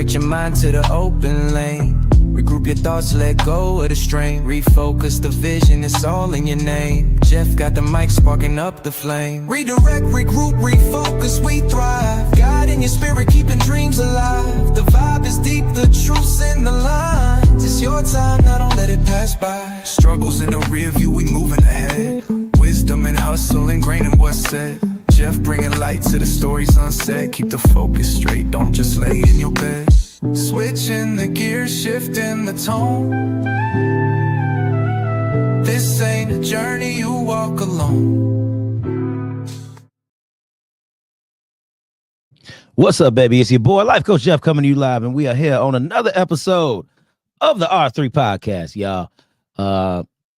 Switch your mind to the open lane. Regroup your thoughts, let go of the strain. Refocus the vision, it's all in your name. Jeff got the mic sparking up the flame. Redirect, regroup, refocus, we thrive. God in your spirit, keeping dreams alive. The vibe is deep, the truth's in the lines. It's your time, now don't let it pass by. Struggles in the rear view, we moving ahead. Wisdom and hustle, ingrained in what's said. Jeff bringing light to the stories unsaid. Keep the focus straight, don't just lay in your bed. Switching the gears, shifting the tone. This ain't a journey you walk alone. What's up, baby? It's your boy, Life Coach Jeff, coming to you live, and we are here on another episode of the R3 Podcast, y'all.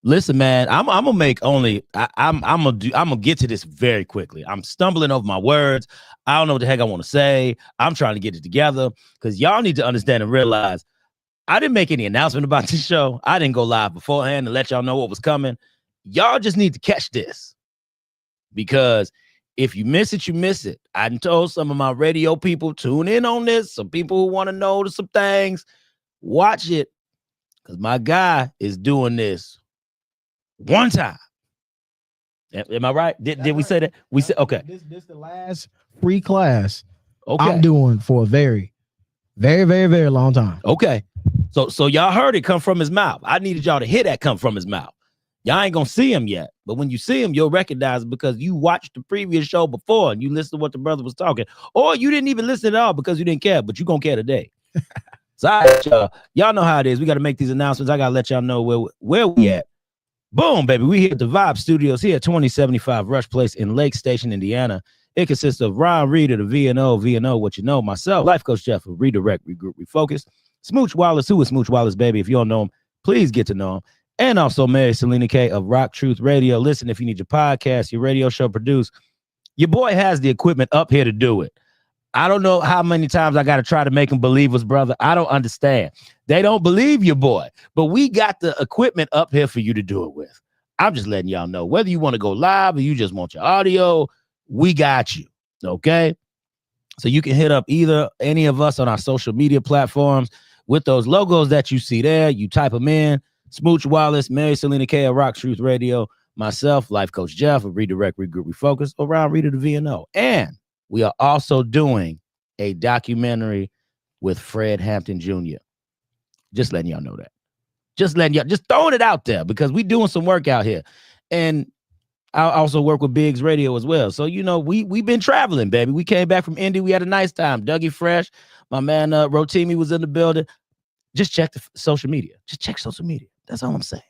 Listen, man, I'm gonna make only. I'm gonna get to this very quickly. I'm stumbling over my words. I don't know what the heck I want to say. I'm trying to get it together because y'all need to understand and realize I didn't make any announcement about this show. I didn't go live beforehand to let y'all know what was coming. Y'all just need to catch this, because if you miss it, you miss it. I told some of my radio people, tune in on this. Some people who want to know some things, watch it, because my guy is doing this one time. Am I right? Did we say that? We said okay. This the last free class Okay. I'm doing for a very, very, very, very long time. Okay. So y'all heard it come from his mouth. I needed y'all to hear that come from his mouth. Y'all ain't gonna see him yet, but when you see him, you'll recognize it because you watched the previous show before and you listened to what the brother was talking, or you didn't even listen at all because you didn't care, but you gonna care today. So y'all know how it is. We got to make these announcements. I gotta let y'all know where we at. Boom, baby. We here at the Vibe Studios here at 2075 Rush Place in Lake Station, Indiana. It consists of Ron Reed of the VNO, what you know, myself, Life Coach Jeff of Redirect, Regroup, Refocus, Smooch Wallace, who is Smooch Wallace, baby. If you don't know him, please get to know him. And also Mary Selena K of Rock Truth Radio. Listen, if you need your podcast, your radio show produced, your boy has the equipment up here to do it. I don't know how many times I got to try to make them believe us, brother. I don't understand. They don't believe your boy, but we got the equipment up here for you to do it with. I'm just letting y'all know, whether you want to go live or you just want your audio, we got you. Okay. So you can hit up any of us on our social media platforms with those logos that you see there. You type them in: Smooch Wallace, Mary Selena K of Rock Truth Radio, myself, Life Coach Jeff of Redirect, Regroup, Refocus, or Ron Reed of the VNO. And we are also doing a documentary with Fred Hampton Jr. Just letting y'all know that. Just throwing it out there because we doing some work out here. And I also work with Biggs Radio as well. So, you know, we've been traveling, baby. We came back from Indy. We had a nice time. Dougie Fresh, my man Rotimi was in the building. Just check the social media. Just check social media. That's all I'm saying.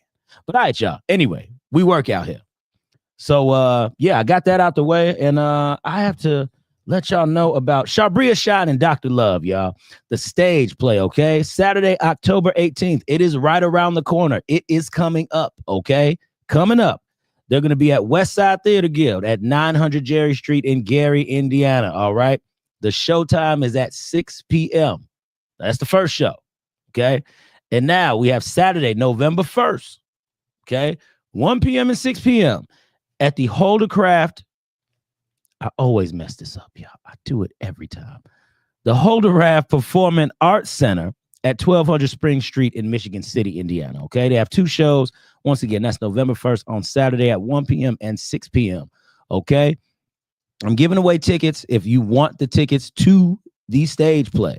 But all right, y'all. Anyway, we work out here. So, yeah, I got that out the way. And I have to let y'all know about Shabria Shine and Dr. Love, y'all. The stage play, okay? Saturday, October 18th. It is right around the corner. It is coming up, okay? Coming up. They're going to be at Westside Theater Guild at 900 Jerry Street in Gary, Indiana, all right? The showtime is at 6 p.m. That's the first show, okay? And now we have Saturday, November 1st, okay? 1 p.m. and 6 p.m. at the Holdercraft. I always mess this up, y'all. I do it every time. The Holdercraft Performing Arts Center at 1200 Spring Street in Michigan City, Indiana. Okay, they have two shows. Once again, that's November 1st on Saturday at 1 p.m. and 6 p.m. Okay, I'm giving away tickets. If you want the tickets to the stage play,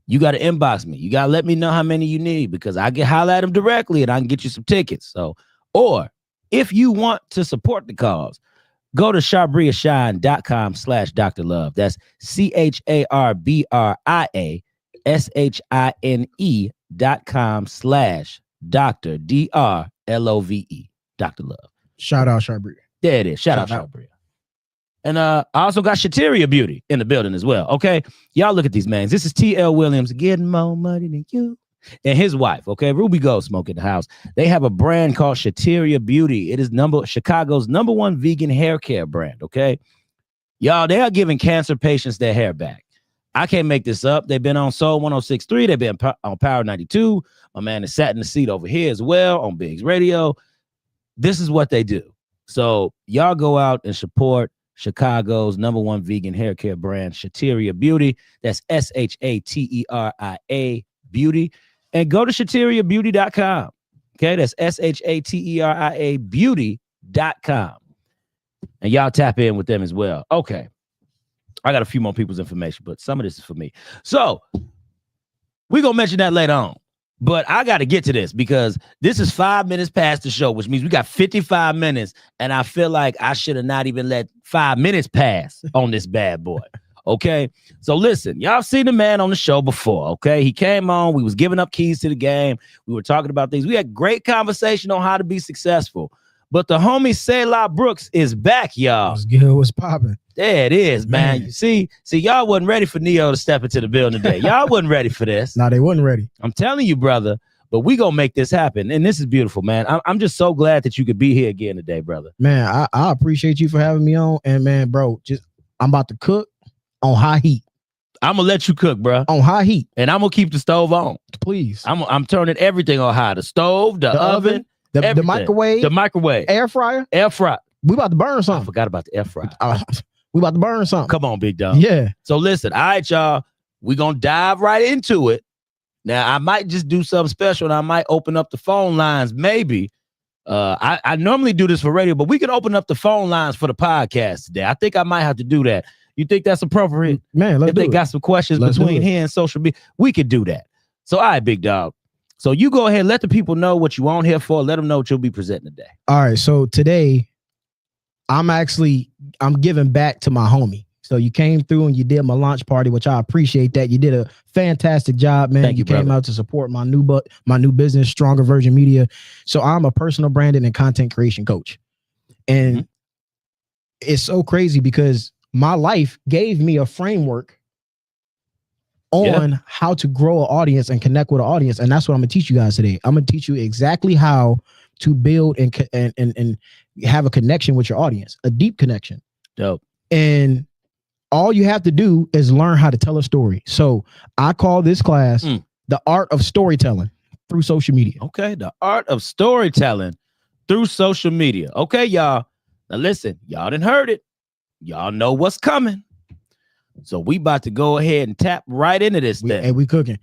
you got to inbox me. You got to let me know how many you need because I can holler at them directly and I can get you some tickets. So, or if you want to support the cause, go to shabriashine.com/Dr. Love. That's CHARBRIASHINE.com/Dr. DRLOVE. Dr. Love. Shout out Shabria. There it is. Shout out Shabria. And I also got Shateria Beauty in the building as well. Okay. Y'all look at these mans. This is T.L. Williams getting more money than you. And his wife, okay, Ruby Gold Smoke in the house. They have a brand called Shateria Beauty. It is Chicago's #1 vegan hair care brand, okay? Y'all, they are giving cancer patients their hair back. I can't make this up. They've been on Soul 106.3. They've been on Power 92. My man is sat in the seat over here as well on Biggs Radio. This is what they do. So y'all go out and support Chicago's #1 vegan hair care brand, Shateria Beauty. That's SHATERIA Beauty. And go to ShateriaBeauty.com. Okay, that's SHATERIA Beauty.com. And y'all tap in with them as well. Okay. I got a few more people's information, but some of this is for me. So we're going to mention that later on. But I got to get to this because this is 5 minutes past the show, which means we got 55 minutes. And I feel like I should have not even let 5 minutes pass on this bad boy. Okay. So listen, y'all seen the man on the show before. Okay. He came on. We was giving up keys to the game. We were talking about things. We had great conversation on how to be successful. But the homie Selah Brooks is back, y'all. What's good? What's popping? There it is, man. You see, y'all wasn't ready for Neo to step into the building today. Y'all wasn't ready for this. No, they wasn't ready. I'm telling you, brother. But we gonna make this happen, and this is beautiful, man. I'm just so glad that you could be here again today, brother. Man, I appreciate you for having me on. And man, bro, I'm about to cook on high heat. I'm gonna let you cook, bro. On high heat, and I'm gonna keep the stove on. Please. I'm turning everything on high. The stove, the oven, the microwave, air fryer. We about to burn something. I forgot about the air fryer. We about to burn something. Come on, big dog. Yeah. So listen, all right, y'all. We're gonna dive right into it. Now, I might just do something special, and I might open up the phone lines, maybe. I normally do this for radio, but we can open up the phone lines for the podcast today. I think I might have to do that. You think that's appropriate? Man, if they got some questions between here and social media, we could do that. So, all right, big dog. So you go ahead, let the people know what you on here for. Let them know what you'll be presenting today. All right. So today, I'm giving back to my homie. So you came through and you did my launch party, which I appreciate that. You did a fantastic job, man. Thank you came out to support my new business, Stronger Virgin Media. So I'm a personal branding and content creation coach. And it's so crazy because my life gave me a framework on how to grow an audience and connect with an audience. And that's what I'm gonna teach you guys today. I'm gonna teach you exactly how to build and have a connection with your audience, a deep connection. Dope. And all you have to do is learn how to tell a story. So I call this class the art of storytelling through social media. Okay, the art of storytelling through social media. Okay, y'all. Now listen, y'all done heard it. Y'all know what's coming. So we about to go ahead and tap right into this thing. And we cooking.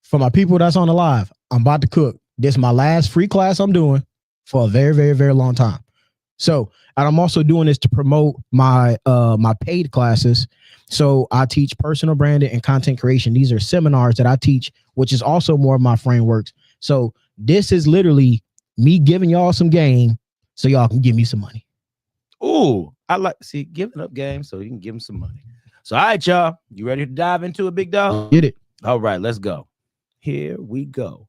For my people that's on the live, I'm about to cook. This is my last free class I'm doing for a very, very, very long time. So, and I'm also doing this to promote my my paid classes. So I teach personal branding and content creation. These are seminars that I teach, which is also more of my frameworks. So this is literally me giving y'all some game so y'all can give me some money. Ooh, I like giving up game so you can give them some money. So, all right, y'all, you ready to dive into it, big dog? Get it. All right, let's go. Here we go.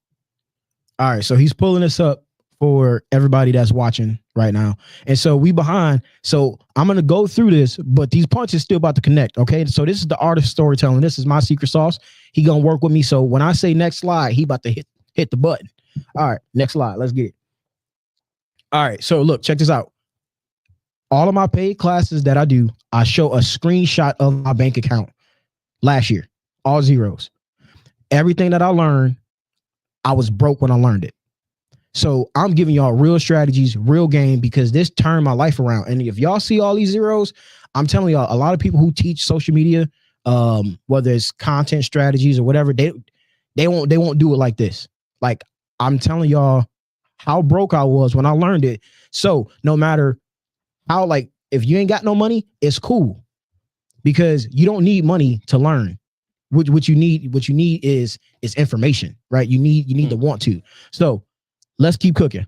All right, so he's pulling this up for everybody that's watching right now. And so we behind. So I'm going to go through this, but these punches still about to connect. Okay. So this is the art of storytelling. This is my secret sauce. He going to work with me. So when I say next slide, he about to hit the button. All right. Next slide. Let's get it. All right. So look, check this out. All of my paid classes that I do, I show a screenshot of my bank account last year, all zeros. Everything that I learned, I was broke when I learned it. So I'm giving y'all real strategies, real game, because this turned my life around. And if y'all see all these zeros, I'm telling y'all, a lot of people who teach social media, whether it's content strategies or whatever, they won't do it like this. Like I'm telling y'all how broke I was when I learned it. So no matter how, like, if you ain't got no money, it's cool because you don't need money to learn. What you need is information, right? You need to want to. So let's keep cooking.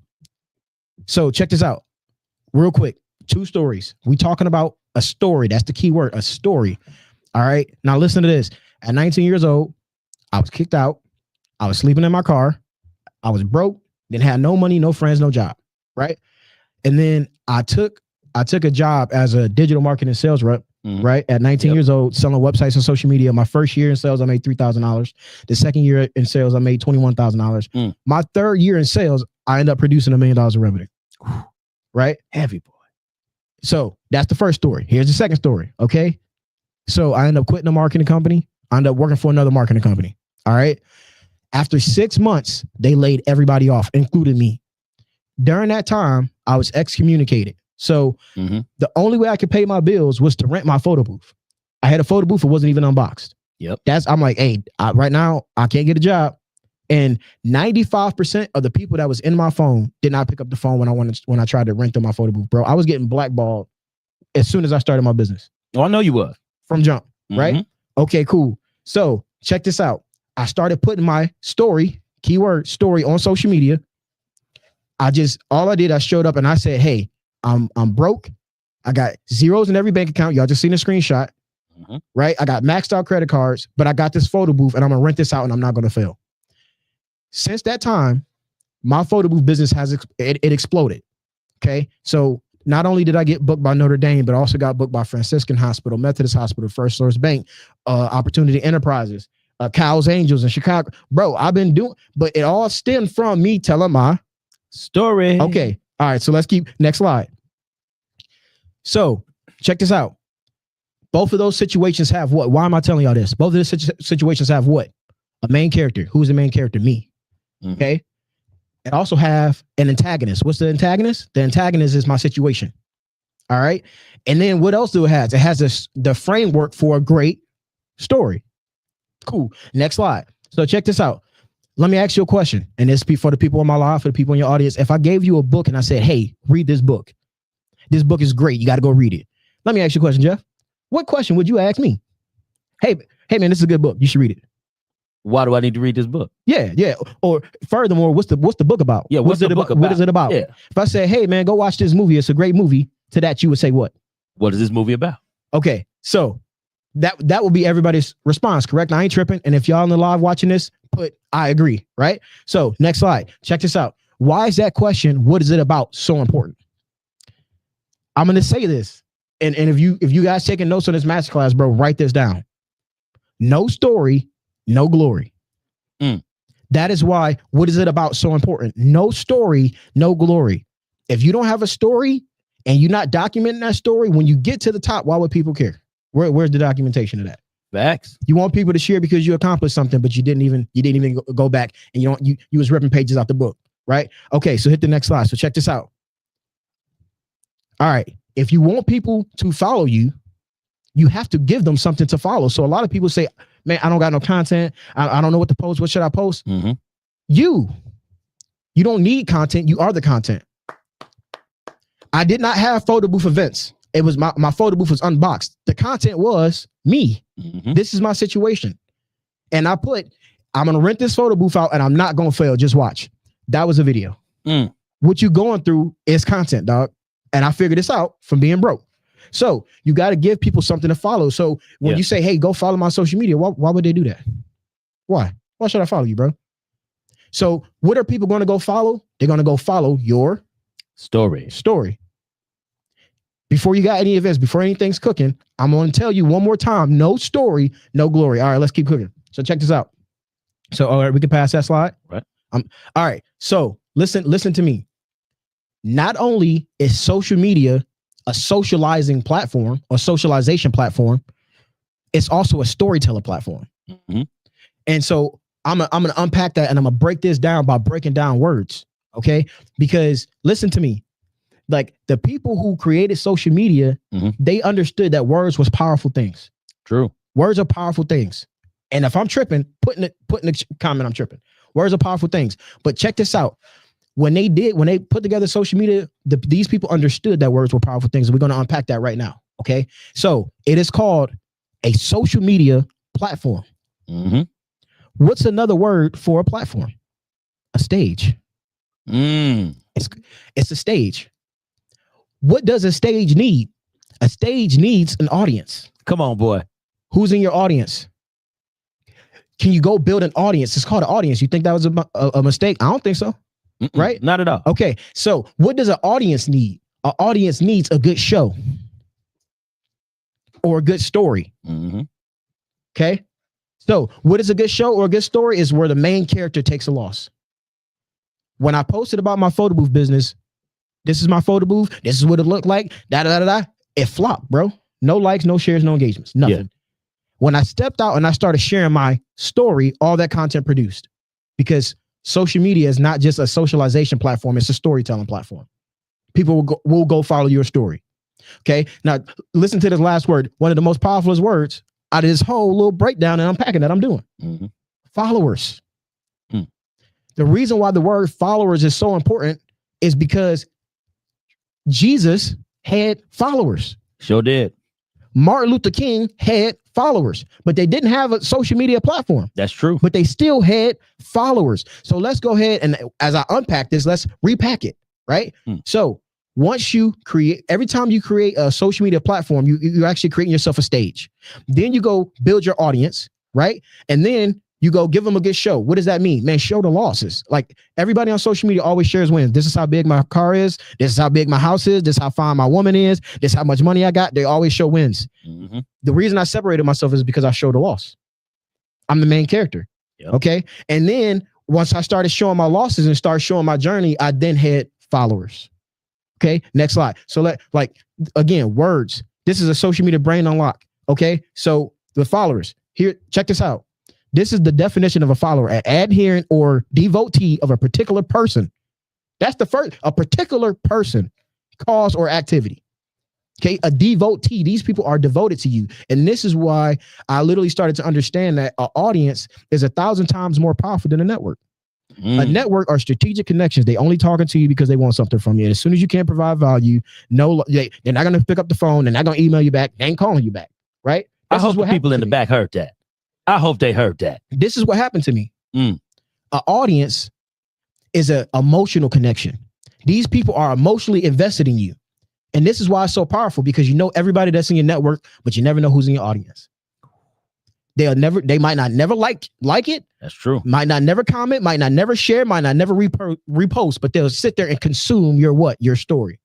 So check this out real quick. 2 stories. We talking about a story. That's the key word, a story. All right. Now listen to this. At 19 years old, I was kicked out. I was sleeping in my car. I was broke. Didn't have no money, no friends, no job. Right. And then I took a job as a digital marketing sales rep. Right. At 19 years old, selling websites and social media. My first year in sales, I made $3,000. The second year in sales, I made $21,000. My third year in sales, I ended up producing $1 million in revenue. Right. Heavy boy. So that's the first story. Here's the second story. Okay. So I ended up quitting a marketing company. I ended up working for another marketing company. All right. After 6 months, they laid everybody off, including me. During that time, I was excommunicated. So Mhm. the only way I could pay my bills was to rent my photo booth. I had a photo booth. It wasn't even unboxed. Yep. I'm like, hey, right now I can't get a job. And 95% of the people that was in my phone did not pick up the phone when I tried to rent them my photo booth, bro. I was getting blackballed as soon as I started my business. Oh, I know you was. From jump, right? Mhm. Okay, cool. So check this out. I started putting my story, keyword story, on social media. I showed up and I said, hey, I'm broke. I got zeros in every bank account. Y'all just seen a screenshot, right? I got maxed out credit cards, but I got this photo booth and I'm gonna rent this out and I'm not gonna fail. Since that time, my photo booth business has exploded. Okay, so not only did I get booked by Notre Dame, but also got booked by Franciscan Hospital, Methodist Hospital, First Source Bank, Opportunity Enterprises, Cow's Angels in Chicago. Bro, I've been doing, but it all stemmed from me telling my story. Okay. All right. So let's keep next slide. So check this out. Both of those situations have what? Why am I telling y'all this? Both of those situations have what? A main character. Who's the main character? Me. Mhm. Okay. And also have an antagonist. What's the antagonist? The antagonist is my situation. All right. And then what else do it has? It has the framework for a great story. Cool. Next slide. So check this out. Let me ask you a question. And this be for the people in my life, for the people in your audience. If I gave you a book and I said, hey, read this book. This book is great. You got to go read it. Let me ask you a question, Jeff. What question would you ask me? Hey, man, this is a good book. You should read it. Why do I need to read this book? Yeah. Or furthermore, what's the book about? Yeah, what's the book about? What is it about? Yeah. If I say, hey, man, go watch this movie. It's a great movie. To that, you would say what? What is this movie about? Okay, so that will be everybody's response, correct? I ain't tripping. And if y'all in the live watching this, put I agree, right? So next slide. Check this out. Why is that question, what is it about, so important? I'm going to say this. And if you guys taking notes on this masterclass, bro, write this down. No story, no glory. That is why what is it about so important? No story, no glory. If you don't have a story and you're not documenting that story, when you get to the top, why would people care? Where's the documentation of that? Facts. You want people to share because you accomplished something, but you didn't even go back and you was ripping pages out the book, right? Okay, so hit the next slide. So check this out. All right, if you want people to follow you, you have to give them something to follow. So a lot of people say, man, I don't got no content. I don't know what to post. What should I post? Mm-hmm. You don't need content. You are the content. I did not have photo booth events. It was my photo booth was unboxed. The content was me. Mm-hmm. This is my situation. And I'm going to rent this photo booth out and I'm not going to fail. Just watch. That was a video. What you going through is content, dog. And I figured this out from being broke. So you got to give people something to follow. So when you say, hey, go follow my social media, why would they do that? Why? Why should I follow you, bro? So what are people going to go follow? They're going to go follow your story. Before you got any events, before anything's cooking, I'm going to tell you one more time, no story, no glory. All right, let's keep cooking. So check this out. So, all right, we can pass that slide. Right. All right. So listen to me. Not only is social media a socializing platform or socialization platform, it's also a storyteller platform. Mm-hmm. And so I'm going to unpack that and I'm going to break this down by breaking down words. Okay. Because listen to me, like the people who created social media, they understood that words was powerful things. True. Words are powerful things. And if I'm tripping, put in the comment, I'm tripping. Words are powerful things. But check this out. When they put together social media, these people understood that words were powerful things. We're going to unpack that right now. Okay. So it is called a social media platform. Mm-hmm. What's another word for a platform? A stage. It's a stage. What does a stage need? A stage needs an audience. Come on, boy. Who's in your audience? Can you go build an audience? It's called an audience. You think that was a mistake? I don't think so. Right? Not at all. Okay. So what does an audience need? An audience needs a good show or a good story. Mm-hmm. Okay. So what is a good show or a good story is where the main character takes a loss. When I posted about my photo booth business, this is my photo booth. This is what it looked like. It flopped, bro. No likes, no shares, no engagements, nothing. Yeah. When I stepped out and I started sharing my story, all that content produced, because social media is not just a socialization platform. It's a storytelling platform. People will go follow your story. Okay. Now listen to this last word. One of the most powerful words out of this whole little breakdown and unpacking that I'm doing. Mm-hmm. Followers. Mm. The reason why the word followers is so important is because Jesus had followers. Sure did. Martin Luther King had followers, but they didn't have a social media platform. That's true. But they still had followers. So let's go ahead and as I unpack this, let's repack it, right? So once you create, every time you create a social media platform, you're actually creating yourself a stage. Then you go build your audience, right? And then you go give them a good show. What does that mean? Man, show the losses. Like everybody on social media always shares wins. This is how big my car is. This is how big my house is. This is how fine my woman is. This is how much money I got. They always show wins. Mm-hmm. The reason I separated myself is because I showed the loss. I'm the main character. Yep. Okay. And then once I started showing my losses and started showing my journey, I then had followers. Okay. Next slide. So again, words. This is a social media brain unlock. Okay. So the followers here, check this out. This is the definition of a follower: an adherent or devotee of a particular person. That's the first, a particular person, cause, or activity. Okay, a devotee. These people are devoted to you. And this is why I literally started to understand that an audience is 1,000 times more powerful than a network. A network are strategic connections. They only talking to you because they want something from you. And as soon as you can't provide value, they're not going to pick up the phone. They're not going to email you back. They ain't calling you back. Right? I hope the people in the back heard that. I hope they heard that. This is what happened to me. An audience is an emotional connection. These people are emotionally invested in you. And this is why it's so powerful, because you know everybody that's in your network, but you never know who's in your audience. They might not never like it. That's true. Might not never comment, might not never share, might not never repost, but they'll sit there and consume your story.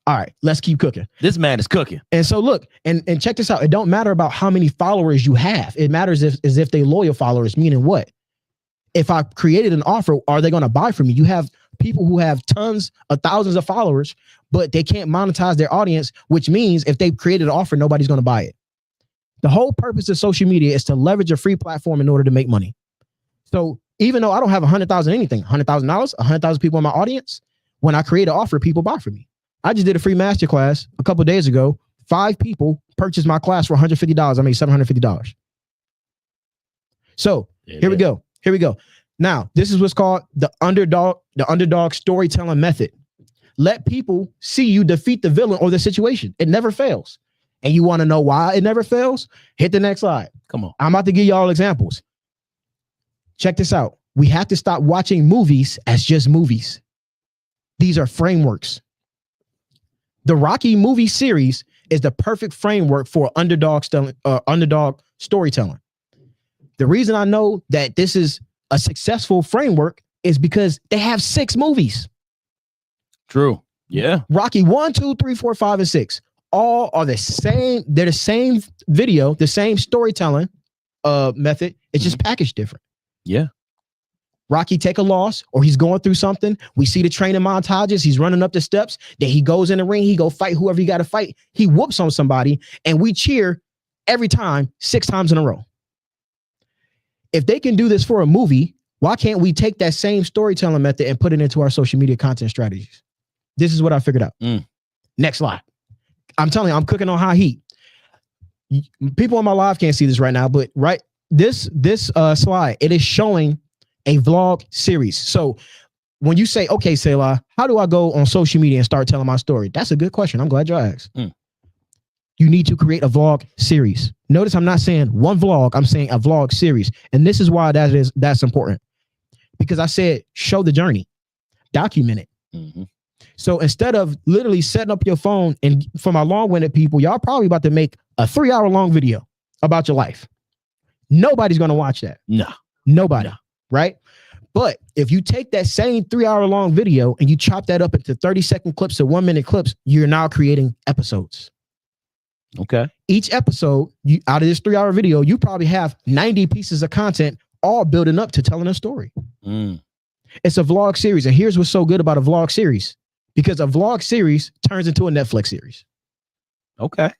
All right, let's keep cooking. This man is cooking. And so look, and check this out. It don't matter about how many followers you have. It matters if they loyal followers, meaning what? If I created an offer, are they going to buy from me? You have people who have tons of thousands of followers, but they can't monetize their audience, which means if they've created an offer, nobody's going to buy it. The whole purpose of social media is to leverage a free platform in order to make money. So even though I don't have 100,000 anything, $100,000, 100,000 people in my audience, when I create an offer, people buy from me. I just did a free masterclass a couple of days ago. 5 people purchased my class for $150. I made $750. So here we go. Here we go. Now, this is what's called the underdog storytelling method. Let people see you defeat the villain or the situation. It never fails. And you want to know why it never fails? Hit the next slide. Come on. I'm about to give y'all examples. Check this out. We have to stop watching movies as just movies. These are frameworks. The Rocky movie series is the perfect framework for underdog storytelling. The reason I know that this is a successful framework is because they have 6 movies. True. Yeah. Rocky 1, 2, 3, 4, 5, and 6. All are the same. They're the same video, the same storytelling method. It's just packaged different. Yeah. Rocky take a loss or he's going through something. We see the training montages. He's running up the steps. Then he goes in the ring. He go fight whoever he got to fight. He whoops on somebody and we cheer every time 6 times in a row. If they can do this for a movie, why can't we take that same storytelling method and put it into our social media content strategies? This is what I figured out. Next slide. I'm telling you, I'm cooking on high heat. People on my live can't see this right now, but this slide, it is showing a vlog series. So when you say, okay, Selah, how do I go on social media and start telling my story? That's a good question. I'm glad you asked. You need to create a vlog series. Notice I'm not saying one vlog, I'm saying a vlog series. And this is why that's important. Because I said, show the journey, document it. Mm-hmm. So instead of literally setting up your phone, and for my long-winded people, y'all probably about to make a 3-hour-long video about your life. Nobody's going to watch that. No. Nobody. Right? But if you take that same 3-hour-long video and you chop that up into 30-second clips or 1-minute clips, you're now creating episodes. Okay. Each episode, out of this 3-hour video, you probably have 90 pieces of content all building up to telling a story. It's a vlog series. And here's what's so good about a vlog series. Because a vlog series turns into a Netflix series. Okay.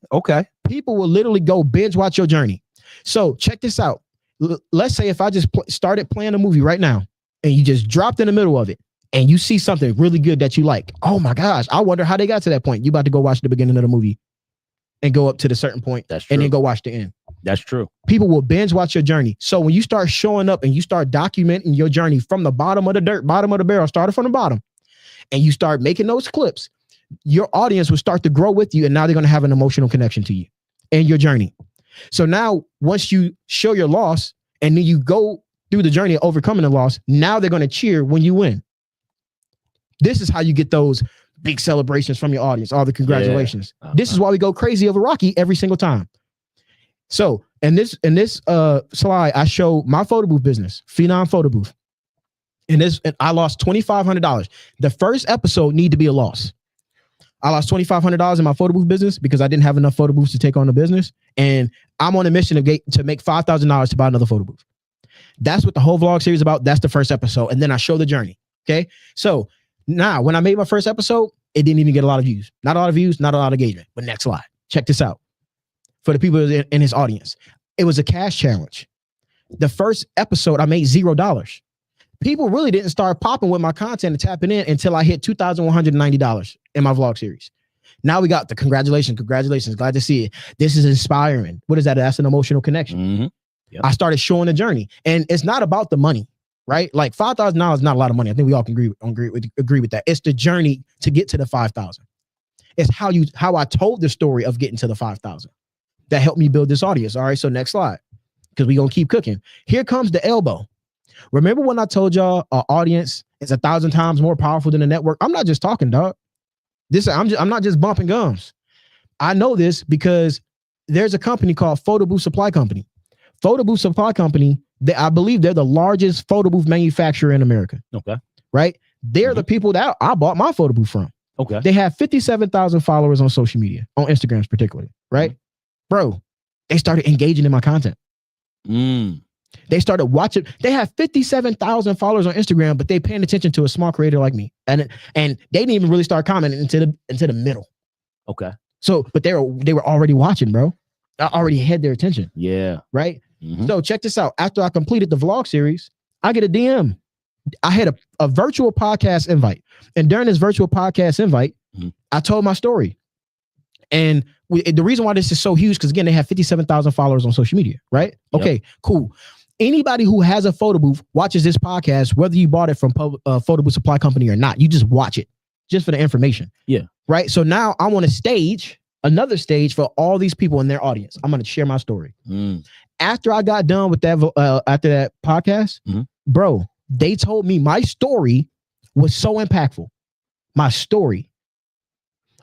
People will literally go binge watch your journey. So check this out. Let's say if I just started playing a movie right now and you just dropped in the middle of it and you see something really good that you like. Oh my gosh, I wonder how they got to that point. You about to go watch the beginning of the movie and go up to the certain point. That's true. And then go watch the end. That's true. People will binge watch your journey. So when you start showing up and you start documenting your journey from the bottom of the dirt, bottom of the barrel, started from the bottom, and you start making those clips, your audience will start to grow with you. And now they're going to have an emotional connection to you and your journey. So now once you show your loss and then you go through the journey of overcoming the loss, now they're going to cheer when you win. This is how you get those big celebrations from your audience, all the congratulations. Yeah. This is why we go crazy over Rocky every single time. So in this slide, I show my photo booth business, Phenom Photo Booth. And I lost $2,500. The first episode need to be a loss. I lost $2,500 in my photo booth business because I didn't have enough photo booths to take on the business. And I'm on a mission to make $5,000 to buy another photo booth. That's what the whole vlog series is about. That's the first episode. And then I show the journey. Okay. So now when I made my first episode, it didn't even get a lot of views. Not a lot of views, not a lot of engagement. But next slide. Check this out. For the people in his audience, it was a cash challenge. The first episode, I made $0. People really didn't start popping with my content and tapping in until I hit $2,190 in my vlog series. Now we got the congratulations, glad to see it. This is inspiring. What is that? That's an emotional connection. Mm-hmm. Yep. I started showing the journey, and it's not about the money, right? Like $5,000 is not a lot of money. I think we all can agree with that. It's the journey to get to the 5,000. It's how I told the story of getting to the 5,000 that helped me build this audience. All right, so next slide, because we're gonna keep cooking. Here comes the elbow. Remember when I told y'all our audience is 1,000 times more powerful than the network? I'm not just talking, dog. I'm not just bumping gums. I know this because there's a company called Photo Booth Supply Company. Photo Booth Supply Company, I believe they're the largest photo booth manufacturer in America. Okay. Right? They're the people that I bought my photo booth from. Okay. They have 57,000 followers on social media, on Instagram particularly, right? Bro, they started engaging in my content. They started watching. They have 57,000 followers on Instagram, but they paying attention to a small creator like me. And they didn't even really start commenting into the middle. Okay. So, but they were already watching, bro. I already had their attention. Yeah. Right? Mm-hmm. So check this out. After I completed the vlog series, I get a DM. I had a virtual podcast invite. And during this virtual podcast invite, I told my story. And the reason why this is so huge, because again, they have 57,000 followers on social media, right? Yep. Okay, cool. Anybody who has a photo booth watches this podcast, whether you bought it from Photo Booth Supply Company or not, you just watch it just for the information. Yeah. Right. So now I want to stage another stage for all these people in their audience. I'm going to share my story. After I got done with that, after that podcast, bro, they told me my story was so impactful. My story.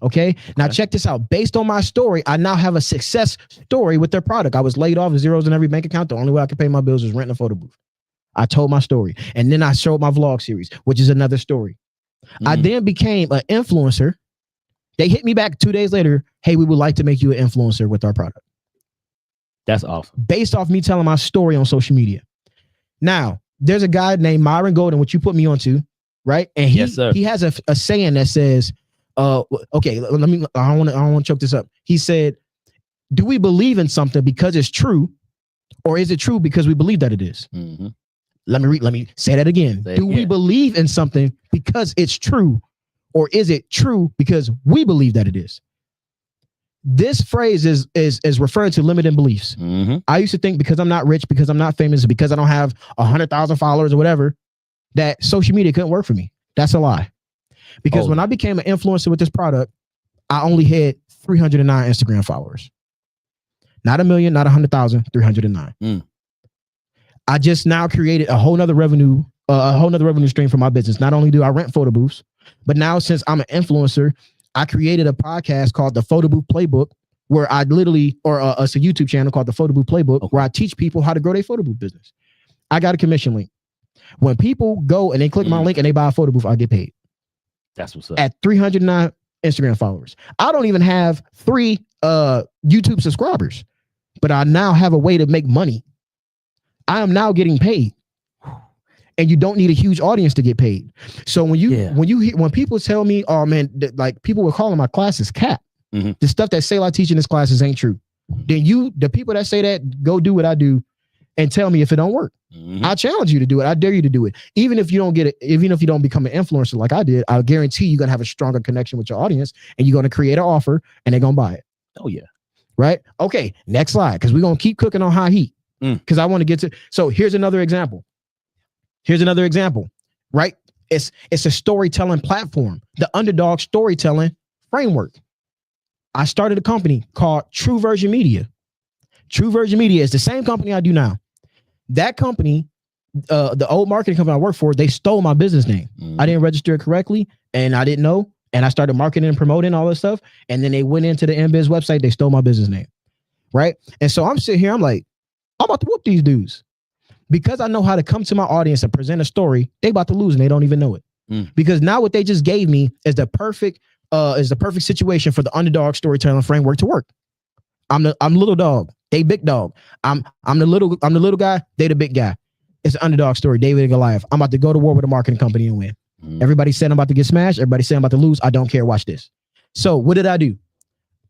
Okay. Now check this out. Based on my story, I now have a success story with their product. I was laid off, zeros in every bank account. The only way I could pay my bills was renting a photo booth. I told my story. And then I showed my vlog series, which is another story. I then became an influencer. They hit me back 2 days later. Hey, we would like to make you an influencer with our product. That's awesome. Based off me telling my story on social media. Now, there's a guy named Myron Golden, which you put me onto, right? And he has a saying that says, okay, I don't want to choke this up. He said, do we believe in something because it's true, or is it true because we believe that it is? Let me say that again. We believe in something because it's true, or is it true because we believe that it is? This phrase is referring to limiting beliefs. I used to think because I'm not rich, because I'm not famous, because I don't have 100,000 followers or whatever, that social media couldn't work for me. That's a lie. Because when I became an influencer with this product, I only had 309 Instagram followers. Not 1 million, not 100,000, 309. I just now created a whole nother revenue stream for my business. Not only do I rent photo booths, but now since I'm an influencer, I created a podcast called the Photo Booth Playbook, where I literally, it's a YouTube channel called the Photo Booth Playbook, where I teach people how to grow their photo booth business. I got a commission link. When people go and they click my link and they buy a photo booth, I get paid. That's what's up. At 309 Instagram followers. I don't even have 3 YouTube subscribers, but I now have a way to make money. I am now getting paid. And you don't need a huge audience to get paid. So when people tell me, oh man, like people were calling my classes cap. The stuff that Selah teach in his classes ain't true. Then the people that say that, go do what I do. and tell me if it don't work. I challenge you to do it. I dare you to do it. Even if you don't get it, even if you don't become an influencer like I did, I'll guarantee you're going to have a stronger connection with your audience and you're going to create an offer and they're going to buy it. Oh, yeah. Right? Okay, next slide, because we're going to keep cooking on high heat because I want to get to. So here's another example. Right? It's a storytelling platform, the Underdog Storytelling Framework. I started a company called True Version Media. True Version Media is the same company I do now. That company, the old marketing company I worked for, they stole my business name. I didn't register it correctly and I didn't know. And I started marketing and promoting all this stuff. And then they went into the MBiz website. They stole my business name. Right. And so I'm sitting here. I'm like, I'm about to whoop these dudes because I know how to come to my audience and present a story. They about to lose and they don't even know it. Because now what they just gave me is the perfect situation for the Underdog Storytelling Framework to work. I'm little dog. They big dog. I'm the little guy. They the big guy. It's an underdog story. David and Goliath. I'm about to go to war with a marketing company and win. Everybody said I'm about to get smashed. Everybody said I'm about to lose. I don't care. Watch this. So what did I do?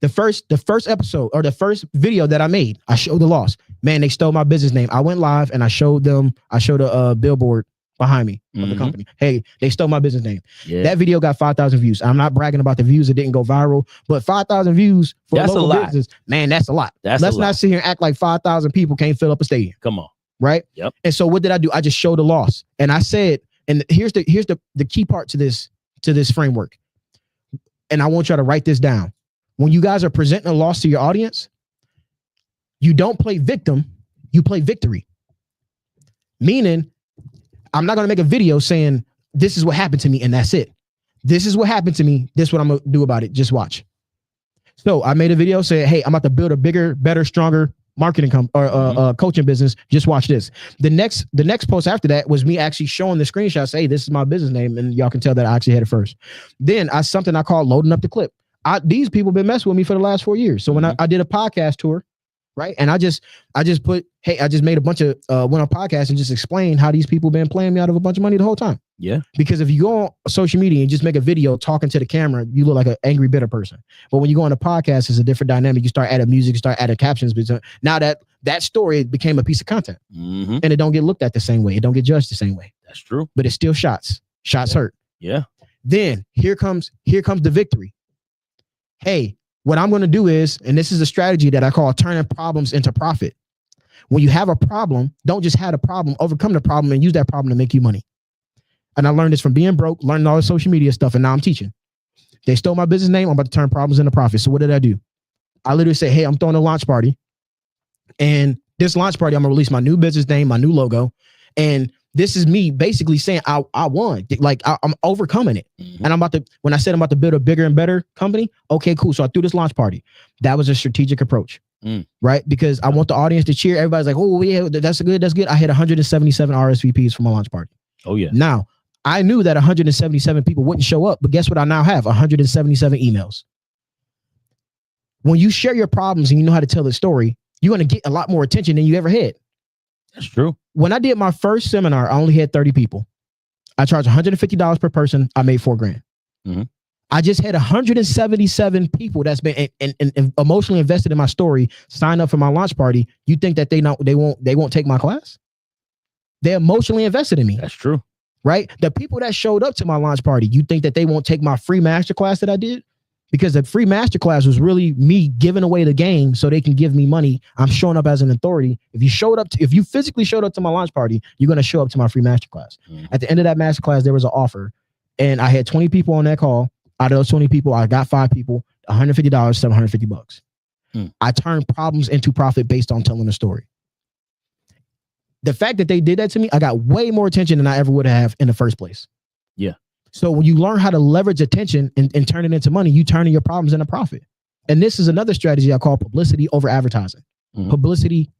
The first episode or the first video that I made, I showed the loss. Man, they stole my business name. I went live and I showed a billboard behind me of the company. Hey, they stole my business name. Yeah. That video got 5,000 views. I'm not bragging about the views. It didn't go viral, but 5,000 views for a local business, man, that's a lot. Let's not sit here and act like 5,000 people can't fill up a stadium. Come on. Right? Yep. And so what did I do? I just showed the loss. And I said, and here's the key part to this framework. And I want y'all to write this down. When you guys are presenting a loss to your audience, you don't play victim, you play victory. Meaning, I'm not going to make a video saying, this is what happened to me, and that's it. This is what happened to me. This is what I'm going to do about it. Just watch. So I made a video saying, hey, I'm about to build a bigger, better, stronger marketing coaching business. Just watch this. The next post after that was me actually showing the screenshots. Hey, this is my business name. And y'all can tell that I actually had it first. Then something I call loading up the clip. These people been messing with me for the last 4 years. So when I did a podcast tour, right? And I just put, hey, I just made a bunch of, went on podcasts and just explained how these people been playing me out of a bunch of money the whole time. Yeah. Because if you go on social media and just make a video talking to the camera, you look like an angry, bitter person. But when you go on a podcast, it's a different dynamic. You start adding music, you start adding captions. But now that story became a piece of content and it don't get looked at the same way. It don't get judged the same way. That's true. But it's still shots. Shots hurt. Yeah. Then here comes the victory. Hey, what I'm going to do is, and this is a strategy that I call turning problems into profit. When you have a problem, don't just have a problem, overcome the problem and use that problem to make you money. And I learned this from being broke, learning all the social media stuff, and now I'm teaching. They stole my business name. I'm about to turn problems into profit. So what did I do? I literally say, hey, I'm throwing a launch party. And this launch party, I'm going to release my new business name, my new logo. And this is me basically saying I won. Like I'm overcoming it. And when I said I'm about to build a bigger and better company, okay, cool. So I threw this launch party. That was a strategic approach, right? Because I want the audience to cheer. Everybody's like, oh yeah, that's good. I had 177 RSVPs for my launch party. Oh yeah. Now I knew that 177 people wouldn't show up, but guess what? I now have 177 emails. When you share your problems and you know how to tell the story, you're going to get a lot more attention than you ever had. That's true. When I did my first seminar, I only had 30 people. I charged $150 per person. I made $4,000. I just had 177 people that's been and emotionally invested in my story sign up for my launch party. You think that they won't take my class? They're emotionally invested in me. That's true. Right? The people that showed up to my launch party, you think that they won't take my free masterclass that I did? Because the free masterclass was really me giving away the game so they can give me money. I'm showing up as an authority. If you physically showed up to my launch party, you're going to show up to my free masterclass. At the end of that masterclass, there was an offer and I had 20 people on that call. Out of those 20 people, I got 5 people, $150, $750. I turned problems into profit based on telling a story. The fact that they did that to me, I got way more attention than I ever would have in the first place. Yeah. So when you learn how to leverage attention and turn it into money, you turning your problems into profit. And this is another strategy I call publicity over advertising. Publicity,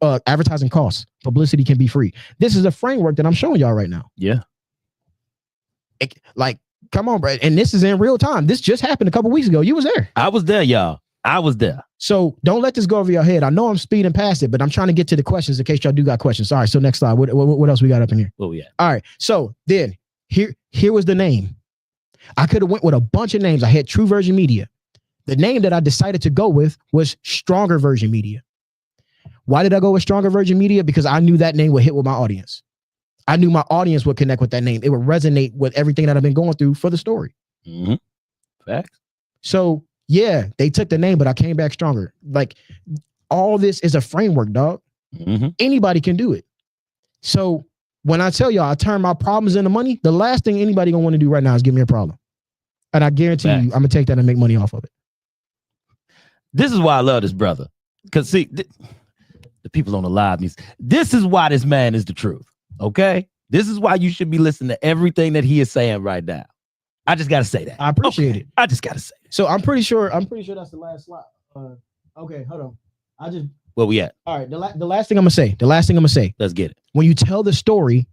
advertising costs. Publicity can be free. This is a framework that I'm showing y'all right now. Yeah. Like, come on, bro. And this is in real time. This just happened a couple weeks ago. You was there. I was there, y'all. I was there. So don't let this go over your head. I know I'm speeding past it, but I'm trying to get to the questions in case y'all do got questions. All right. So next slide. What else we got up in here? Oh yeah. All right. So then here was the name. I could have went with a bunch of names. I had True Version Media. The name that I decided to go with was Stronger Version Media. Why did I go with Stronger Virgin Media? Because I knew that name would hit with my audience. I knew my audience would connect with that name. It would resonate with everything that I've been going through for the story. Mm-hmm. Facts. So yeah, they took the name, but I came back stronger. Like all this is a framework, dog. Mm-hmm. Anybody can do it. So when I tell y'all I turn my problems into money, the last thing anybody gonna want to do right now is give me a problem. And I guarantee you, I'm gonna take that and make money off of it. This is why I love this brother. Because see, the people on the live news, this is why this man is the truth. Okay? This is why you should be listening to everything that he is saying right now. I just gotta say that. I appreciate it. I just gotta say it. So I'm pretty sure that's the last slide. Okay, hold on. Where we at? All right. The last thing I'm gonna say. Let's get it. When you tell the story,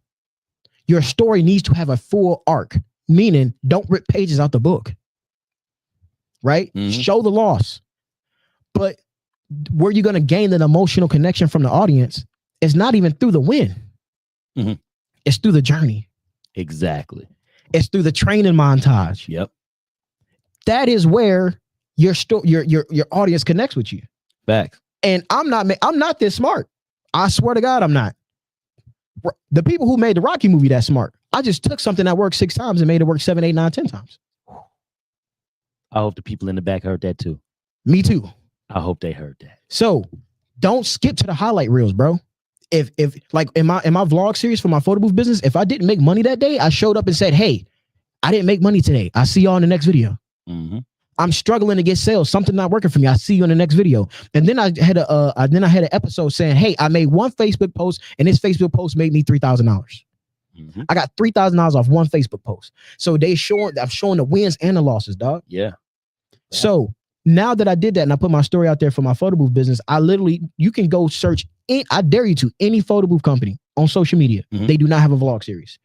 your story needs to have a full arc. Meaning, don't rip pages out the book. Right? Mhm. Show the loss. But where you're gonna gain an emotional connection from the audience is not even through the win. Mhm. It's through the journey. Exactly. It's through the training montage. Yep. That is where your audience connects with you. Facts. And I'm not this smart. I swear to God, I'm not. The people who made the Rocky movie that smart. I just took something that worked 6 times and made it work 7, 8, 9, 10 times. I hope the people in the back heard that too. Me too. I hope they heard that. So don't skip to the highlight reels, bro. If like in my vlog series for my photo booth business, if I didn't make money that day, I showed up and said, hey, I didn't make money today. I see y'all in the next video. Mm-hmm. I'm struggling to get sales. Something not working for me. I see you in the next video. And then I had an episode saying, hey, I made one Facebook post and this Facebook post made me $3,000. Mm-hmm. I got $3,000 off one Facebook post. So I'm showing the wins and the losses, dog. Yeah. So now that I did that and I put my story out there for my photo booth business, you can go search I dare you to any photo booth company on social media. Mhm. They do not have a vlog series.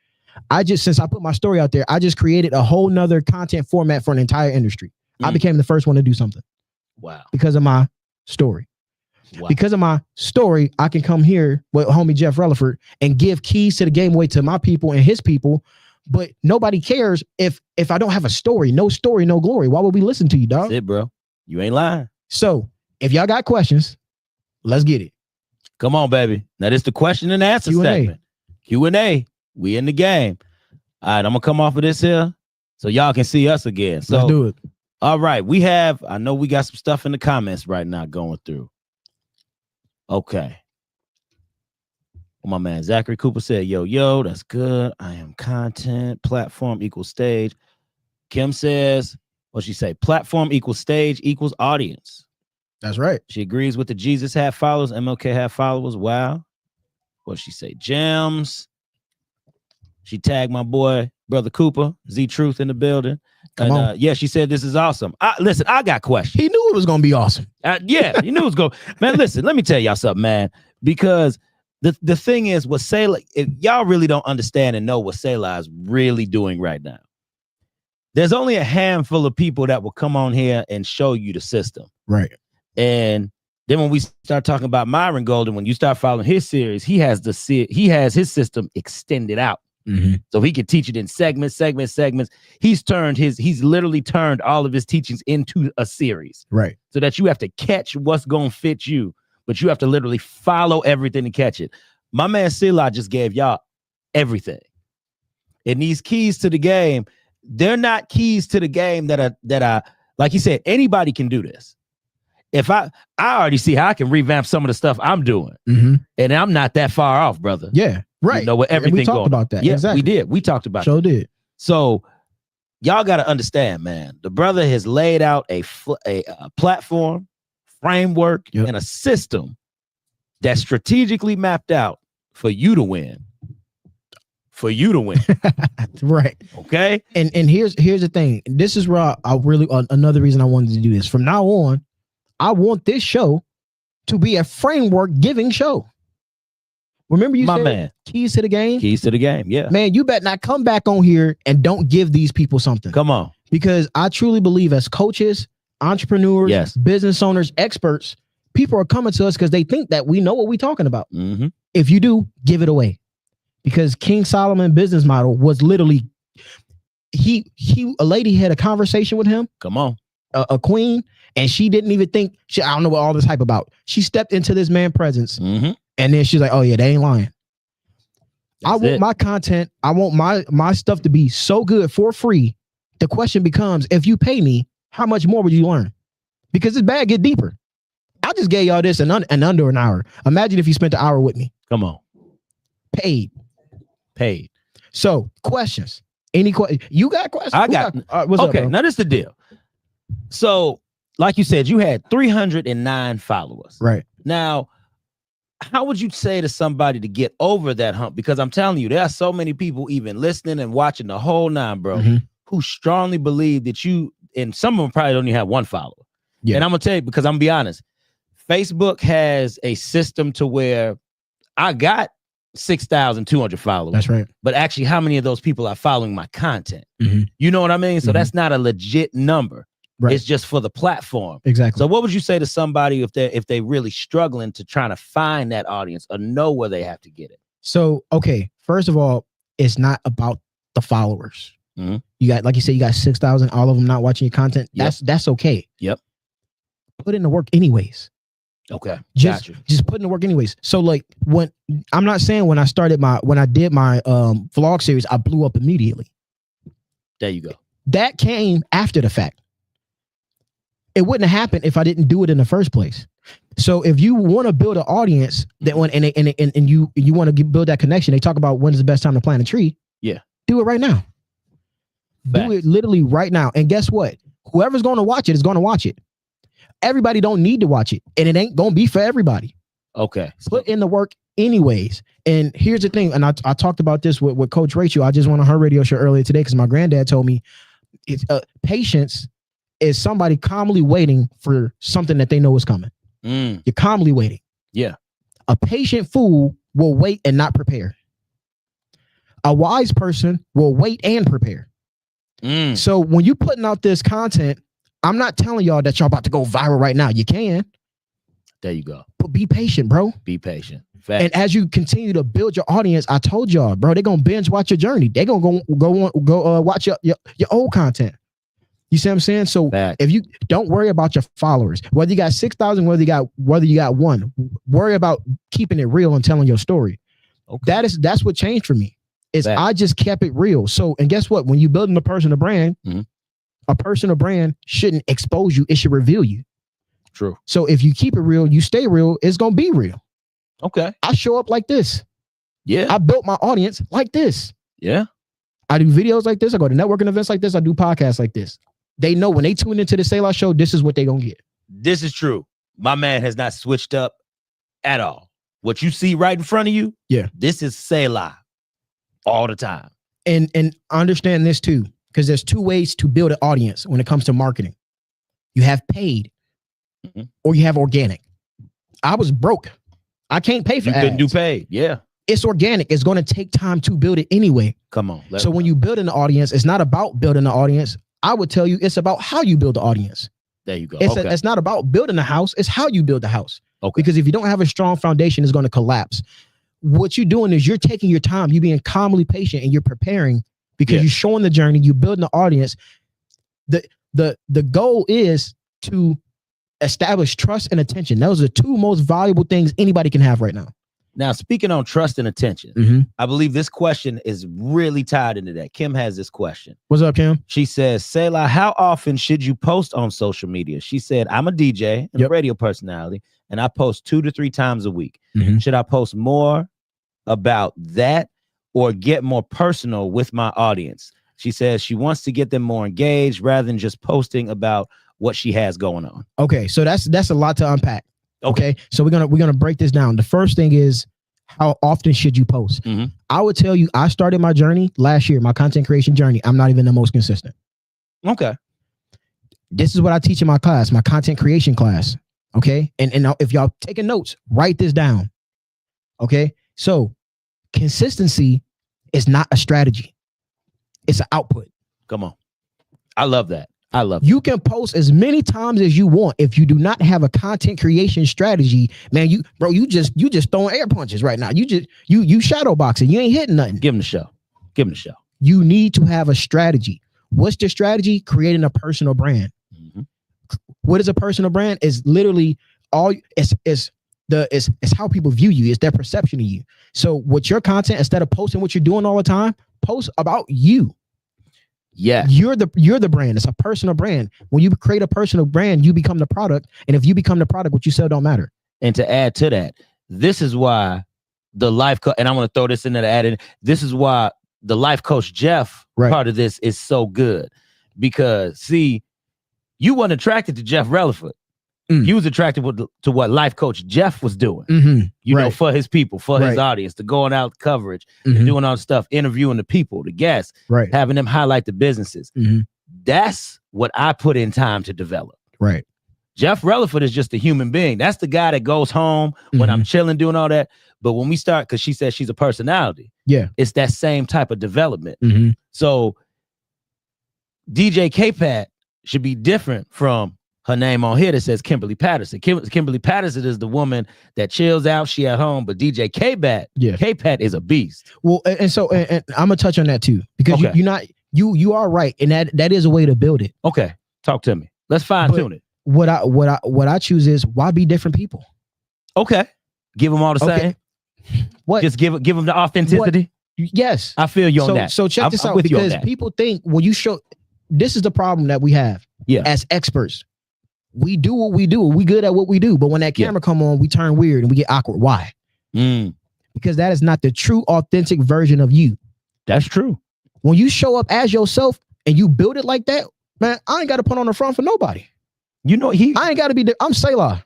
Since I put my story out there, I just created a whole nother content format for an entire industry. I became the first one to do something Wow. because of my story. Wow. Because of my story, I can come here with homie Jeff Relaford and give keys to the game away to my people and his people. But nobody cares if I don't have a story. No story, no glory. Why would we listen to you, dog? That's it, bro. You ain't lying. So if y'all got questions, let's get it. Come on, baby. Now this the question and answer Q&A. segment. Q&A. We in the game. All right, I'm gonna come off of this here so y'all can see us again. So Let's do it. all right, I know we got some stuff in the comments right now going through. Okay. Well, my man Zachary Cooper said, yo, that's good. I am content. Platform equals stage. Kim says, what'd she say? Platform equals stage equals audience. That's right. She agrees with the Jesus hat followers, MLK hat followers. Wow. What'd she say? Gems. She tagged my boy, Brother Cooper, Z Truth in the building. Come on. Yeah, she said this is awesome. Listen, I got questions. He knew it was going to be awesome. Yeah, you knew it was going. Man, listen, let me tell y'all something, man. Because the thing is, what Selah, if y'all really don't understand and know what Selah is really doing right now, there's only a handful of people that will come on here and show you the system. Right. And then when we start talking about Myron Golden, when you start following his series, he has his system extended out. Mm-hmm. So he can teach it in segments. He's literally turned all of his teachings into a series. Right. So that you have to catch what's going to fit you, but you have to literally follow everything to catch it. My man Selah just gave y'all everything. And these keys to the game, they're not keys to the game that are like he said, anybody can do this. If I already see how I can revamp some of the stuff I'm doing, Mm-hmm. and I'm not that far off, brother. Yeah. Right. You know, with everything we talked going about that. Yeah, exactly. we did. We talked about Sure did. So y'all got to understand, man, the brother has laid out a platform, framework, Yep. and a system that's strategically mapped out for you to win. For you to win. Right. Okay. And here's the thing. This is where I really another reason I wanted to do this. From now on, I want this show to be a framework giving show. Remember you My said man. keys to the game? Keys to the game. Yeah. Man, you better not come back on here and don't give these people something. Come on. Because I truly believe as coaches, entrepreneurs, Yes. business owners, experts, people are coming to us because they think that we know what we're talking about. Mm-hmm. If you do, give it away. Because King Solomon business model was literally a lady had a conversation with him. Come on. a queen, and she didn't even think. I don't know what all this hype about. She stepped into this man's presence, Mm-hmm. and then she's like, "Oh yeah, they ain't lying." I That's want it. my content. I want my stuff to be so good for free. The question becomes, if you pay me, how much more would you learn? Because this bag get deeper. I just gave y'all this in under an hour. Imagine if you spent an hour with me, Come on. paid. Paid. So questions. Any question? You got questions? I Who got- what's up, Okay, bro? now this is the deal. So, like you said, you had 309 followers. Right. Now, how would you say to somebody to get over that hump? Because I'm telling you, there are so many people even listening and watching the whole nine, bro, Mhm. who strongly believe that you, and some of them probably don't even have one follower. Yeah. And I'm gonna tell you, because I'm gonna be honest, Facebook has a system to where I got 6,200 followers. That's right. But actually, how many of those people are following my content? Mhm. You know what I mean? So Mhm. that's not a legit number. Right. It's just for the platform. Exactly. So what would you say to somebody if they really struggling to trying to find that audience or know where they have to get it? So, okay, first of all, it's not about the followers. Mhm. You got, like you said, you got 6,000, all of them not watching your content. Yep. That's okay. Yep. Put in the work anyways. Okay. Just, Got you. just put in the work anyways. So like when I'm not saying when I did my vlog series, I blew up immediately. There you go. That came after the fact. It wouldn't have happened if I didn't do it in the first place. So if you want to build an audience that when and you want to build that connection, they talk about when is the best time to plant a tree. Yeah. Do it right now. Facts. Do it literally right now. And guess what? Whoever's going to watch it is going to watch it. Everybody don't need to watch it, and it ain't going to be for everybody. Okay. Put in the work anyways. And here's the thing, and I talked about this with Coach Rachel. I just went on her radio show earlier today because my granddad told me it's patience is somebody calmly waiting for something that they know is coming. Mm, You're calmly waiting. yeah. A patient fool will wait and not prepare. A wise person will wait and prepare. Mm, So when you're putting out this content, I'm not telling y'all that y'all about to go viral right now. You can, there you go. but be patient, bro. Be patient. Facts. And as you continue to build your audience, I told y'all, bro, they're gonna binge watch your journey. They're gonna go watch your old content. You see what I'm saying? So Facts. if you don't worry about your followers, whether you got 6,000, whether you got one, worry about keeping it real and telling your story. Okay. That's what changed for me. Is Facts. I just kept it real. So, and guess what? When you building a personal brand, Mhm. a personal brand shouldn't expose you. It should reveal you. True. So if you keep it real, you stay real, it's gonna be real. Okay. I show up like this. Yeah. I built my audience like this. Yeah. I do videos like this. I go to networking events like this. I do podcasts like this. They know when they tune into the Selah Show, this is what they gonna get. This is true. My man has not switched up at all. What you see right in front of you, Yeah. this is Selah all the time. And understand this too, because there's two ways to build an audience when it comes to marketing. You have paid, Mhm. or you have organic. I was broke. I can't pay for You couldn't do ads. paid. Yeah. It's organic. It's going to take time to build it anyway. Come on. So when you build an audience, it's not about building an audience. I would tell you it's about how you build the audience. there you go. It's, Okay. it's not about building a house. It's how you build the house. Okay. Because if you don't have a strong foundation, it's going to collapse. What you're doing is you're taking your time, you're being calmly patient, and you're preparing because Yeah. you're showing the journey, you're building the audience. The goal is to establish trust and attention. Those are the two most valuable things anybody can have right now. Now, speaking on trust and attention, Mm-hmm. I believe this question is really tied into that. Kim has this question. What's up, Kim? She says, Selah, how often should you post on social media? She said, I'm a DJ and a Yep. radio personality, and I post 2 to 3 times a week. Mhm. Should I post more about that or get more personal with my audience? She says she wants to get them more engaged rather than just posting about what she has going on. Okay, so that's a lot to unpack. Okay, so we're gonna break this down. The first thing is, how often should you post? Mhm. I would tell you, I started my journey last year, my content creation journey. I'm not even the most consistent. Okay. This is what I teach in my class, my content creation class. Okay, and if y'all taking notes, write this down. Okay, so consistency is not a strategy; it's an output. Come on. I love that. I love that. You can post as many times as you want. If you do not have a content creation strategy, man, you just throwing air punches right now. You shadow boxing. You ain't hitting nothing. Give him the show. Give him the show. You need to have a strategy. What's the strategy? Creating a personal brand. Mhm. What is a personal brand? Is literally all it's how people view you. It's their perception of you. So with your content, instead of posting what you're doing all the time, post about you. Yeah. You're the brand. It's a personal brand. When you create a personal brand, you become the product. And if you become the product, what you sell don't matter. And to add to that, this is why the life coach, and I'm going to throw this in there to add in. This is why the life coach Jeff part of this is so good, because see, you weren't attracted to Jeff Relaford. You was attracted to what life coach Jeff was doing, you know, for his people, for his audience, to going out coverage, doing all the stuff, interviewing the people, the guests, having them highlight the businesses. That's what I put in time to develop. Right. Jeff Relaford is just a human being. That's the guy that goes home when I'm chilling, doing all that. But when we start, because she says she's a personality, it's that same type of development. So DJ K-Pat should be different from her name on here that says Kimberly Patterson. Kimberly Patterson is the woman that chills out, she at home, but DJ K-Pat is a beast. Well, and so and I'm gonna touch on that too, because you are right, and that is a way to build it. Okay, talk to me. Let's fine tune it. What I choose is, why be different people? Okay, give them all the same. What? Just give them the authenticity. Yes, I feel you on that. So check this out, because people think when you show, this is the problem that we have. As experts, we do what we do. We good at what we do, but when that camera come on, we turn weird and we get awkward. Why? Because that is not the true, authentic version of you. That's true. When you show up as yourself and you build it like that, man, I ain't got to put on the front for nobody. You know, I ain't got to be. I'm Selah.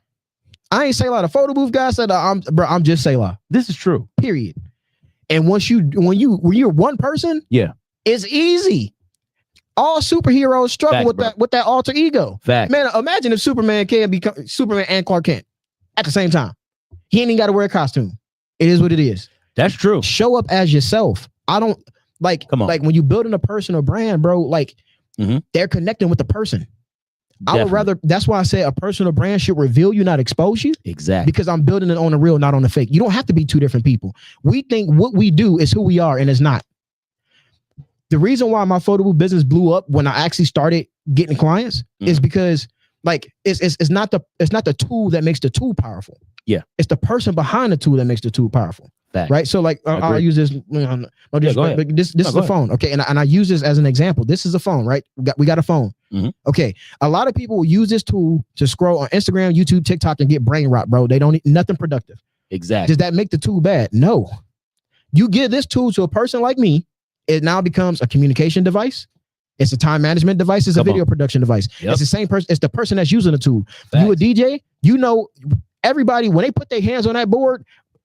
I ain't Selah. The photo booth guy said, I'm just Selah. This is true. Period. And when you're one person, it's easy. All superheroes struggle with that alter ego. Fact. Man, imagine if Superman can become Superman and Clark Kent at the same time. He ain't even got to wear a costume. It is what it is. That's true. Show up as yourself. I don't like. Come on. Like when you building a personal brand, bro. Like they're connecting with the person. Definitely. I would rather. That's why I say a personal brand should reveal you, not expose you. Exactly. Because I'm building it on the real, not on the fake. You don't have to be two different people. We think what we do is who we are, and it's not. The reason why my photo booth business blew up when I actually started getting clients is because, like, it's not the tool that makes the tool powerful. Yeah, it's the person behind the tool that makes the tool powerful. Fact. Right. So, like, I'll use this. This is a phone. Okay, and I use this as an example. This is a phone, right? We got a phone. Okay, a lot of people will use this tool to scroll on Instagram, YouTube, TikTok, and get brain rot, bro. They don't need nothing productive. Exactly. Does that make the tool bad? No. You give this tool to a person like me, it now becomes a communication device. It's a time management device. It's a video production device. It's the same person. It's the person that's using the tool. Facts. You a DJ, you know, everybody, when they put their hands on that board,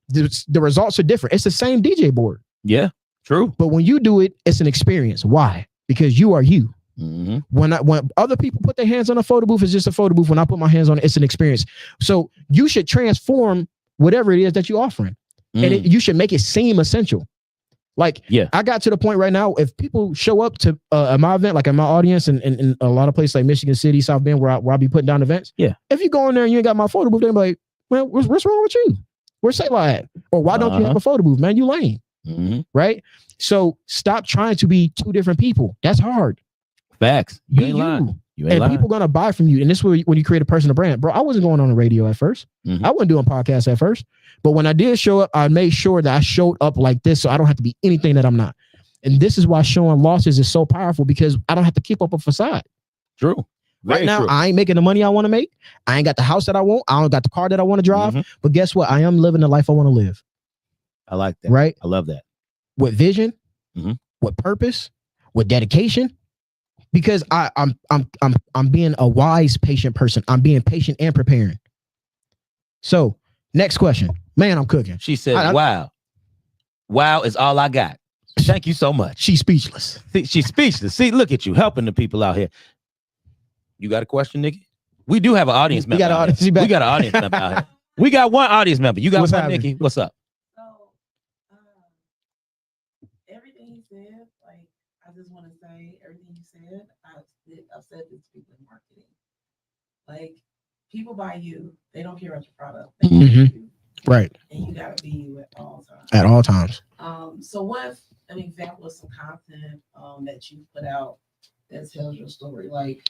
the results are different. It's the same DJ board. Yeah, true. But when you do it, it's an experience. Why? Because you are you. When other people put their hands on a photo booth, it's just a photo booth. When I put my hands on it, it's an experience. So you should transform whatever it is that you're offering. And you should make it seem essential. Like, I got to the point right now, if people show up to my event, like at my audience and a lot of places like Michigan City, South Bend, where I be putting down events. If you go in there and you ain't got my photo booth, they're like, well, what's wrong with you? Where's Selah at? Or why don't you have a photo booth, man? You lame. Right? So stop trying to be two different people. That's hard. Facts. You ain't lying. And people gonna buy from you. And this is when you create a personal brand. Bro, I wasn't going on the radio at first. I wasn't doing podcasts at first. But when I did show up, I made sure that I showed up like this, so I don't have to be anything that I'm not. And this is why showing losses is so powerful, because I don't have to keep up a facade. True. Right now, I ain't making the money I want to make. I ain't got the house that I want. I don't got the car that I want to drive. But guess what? I am living the life I want to live. I like that. Right? I love that. With vision, with purpose, with dedication. Because I'm being a wise, patient person. I'm being patient and preparing. So, next question. Man, I'm cooking. She said, wow. Wow is all I got. Thank you so much. She's speechless. She's speechless. See, look at you helping the people out here. You got a question, Nikki? We do have an audience member. We got an audience member out here. We got one audience member. You got one, Nikki? What's up? So, everything he said, like, I just want to say everything you said, I've said this to people in marketing. Like, people buy you, they don't care about your product. They buy you. Right. And you gotta be you at all times. At all times. So what's an example of some content that you put out that tells your story. Like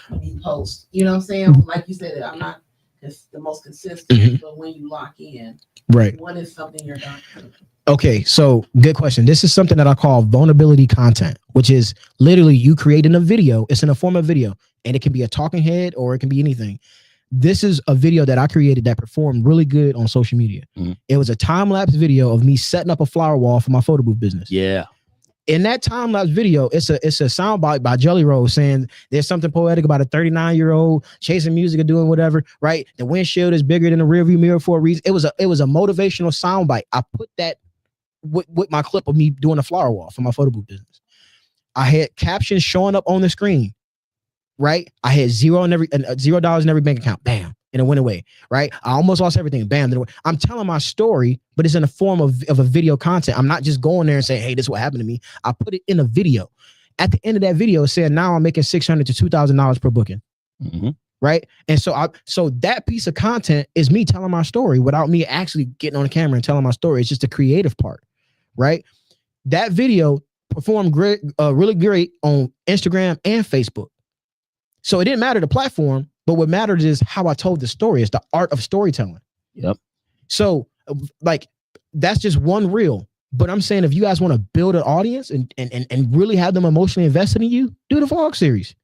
when you post, you know what I'm saying? Like you said, I'm not the most consistent, but when you lock in, Right. what is something you're not doing? Okay, so good question. This is something that I call vulnerability content, which is literally you creating a video. It's in a form of video, and it can be a talking head or it can be anything. This is a video that I created that performed really good on social media. It was a time-lapse video of me setting up a flower wall for my photo booth business. Yeah. In that time-lapse video, it's a soundbite by Jelly Roll saying there's something poetic about a 39-year-old chasing music or doing whatever, right? The windshield is bigger than the rearview mirror for a reason. It was a motivational soundbite. I put that with my clip of me doing a flower wall for my photo booth business. I had captions showing up on the screen, right? I had $0 in every bank account. Bam. And it went away, right? I almost lost everything. Bam. I'm telling my story, but it's in the form of a video content. I'm not just going there and saying, hey, this is what happened to me. I put it in a video. At the end of that video, it said, now I'm making $600 to $2,000 per booking. Right. And so that piece of content is me telling my story without me actually getting on the camera and telling my story. It's just the creative part. Right. That video performed great, really great on Instagram and Facebook. So it didn't matter the platform, but what mattered is how I told the story. It's the art of storytelling. Yep. So like, that's just one reel. But I'm saying if you guys want to build an audience and really have them emotionally invested in you, do the vlog series.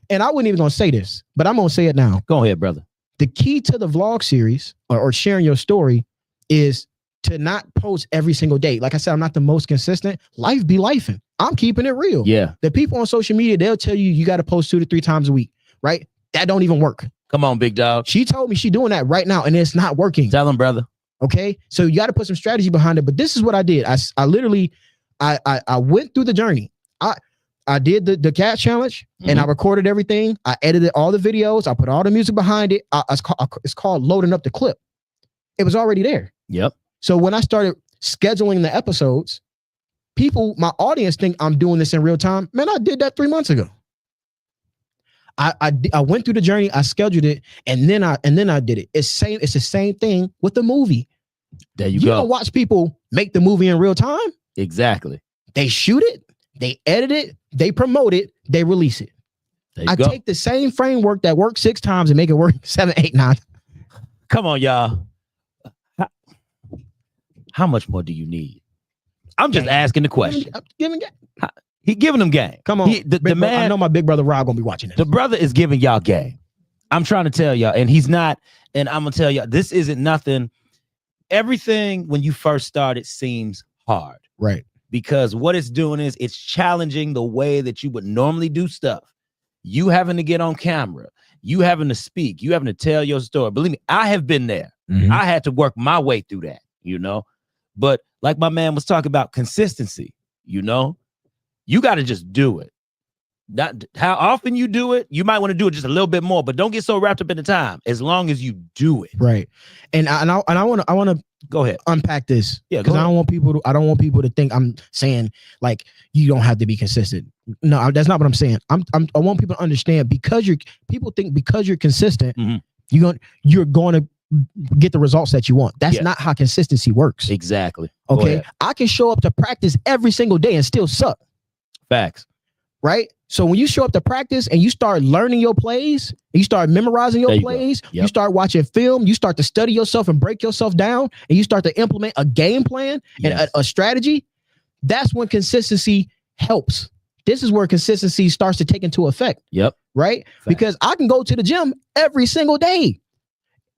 And I wasn't even going to say this, but I'm going to say it now. Go ahead, brother. The key to the vlog series or sharing your story is to not post every single day. Like I said, I'm not the most consistent. Life be lifing. I'm keeping it real. Yeah. The people on social media, they'll tell you got to post 2 to 3 times a week, right? That don't even work. Come on, big dog. She told me she's doing that right now and it's not working. Tell him, brother. Okay. So you got to put some strategy behind it. But this is what I did. I literally went through the journey. I did the cat challenge and I recorded everything. I edited all the videos. I put all the music behind it. It's called loading up the clip. It was already there. Yep. So when I started scheduling the episodes, my audience think I'm doing this in real time. Man, I did that 3 months ago. I went through the journey. I scheduled it, and then I did it. It's the same thing with the movie. There You go. don't watch people make the movie in real time. Exactly. They shoot it, they edit it, they promote it, they release it. There you I go. take the same framework that worked 6 times and make it work 7, 8, 9. Come on, y'all. How much more do you need? I'm just asking the question. He giving them game. Come on, The man. I know my big brother Rob gonna be watching this. The brother is giving y'all game. I'm trying to tell y'all, and he's not. And I'm gonna tell y'all, this isn't nothing. Everything when you first started seems hard, Right. because what it's doing is it's challenging the way that you would normally do stuff. You having to get on camera, you having to speak, you having to tell your story. Believe me, I have been there. Mhm. I had to work my way through that, But like my man was talking about consistency, you got to just do it. Not how often you do it. You might want to do it just a little bit more, but don't get so wrapped up in the time. As long as you do it, Right. And I want to go ahead. unpack this. Yeah, because go I don't want people to think I'm saying like you don't have to be consistent. No, that's not what I'm saying. I want people to understand people think because you're consistent, Mhm. you're going to get the results that you want. That's Yeah. not how consistency works. Exactly. Go Okay. ahead. I can show up to practice every single day and still suck. Facts. Right. So when you show up to practice and you start learning your plays, you start memorizing There your you go. plays, Yep. you start watching film, you start to study yourself and break yourself down, and you start to implement a game plan and Yes. a strategy. That's when consistency helps. This is where consistency starts to take into effect. Yep. Right. Facts. Because I can go to the gym every single day,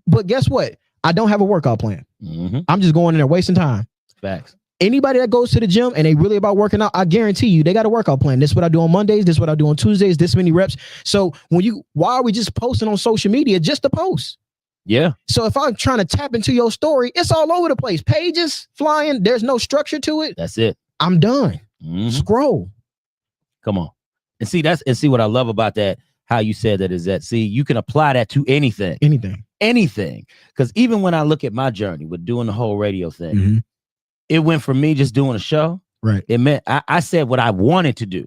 but guess what? I don't have a workout plan. Mhm. I'm just going in there wasting time. Facts. Anybody that goes to the gym and they really about working out, I guarantee you they got a workout plan. This is what I do on Mondays. This is what I do on Tuesdays. This many reps. So why are we just posting on social media just to post? Yeah. So if I'm trying to tap into your story, it's all over the place. Pages flying. There's no structure to it. That's it. I'm done. Mhm. Scroll. Come on. And see what I love about that, how you said that is that, see, you can apply that to anything. Anything. Because even when I look at my journey with doing the whole radio thing, Mm-hmm. it went from me just doing a show. Right. It meant I said what I wanted to do.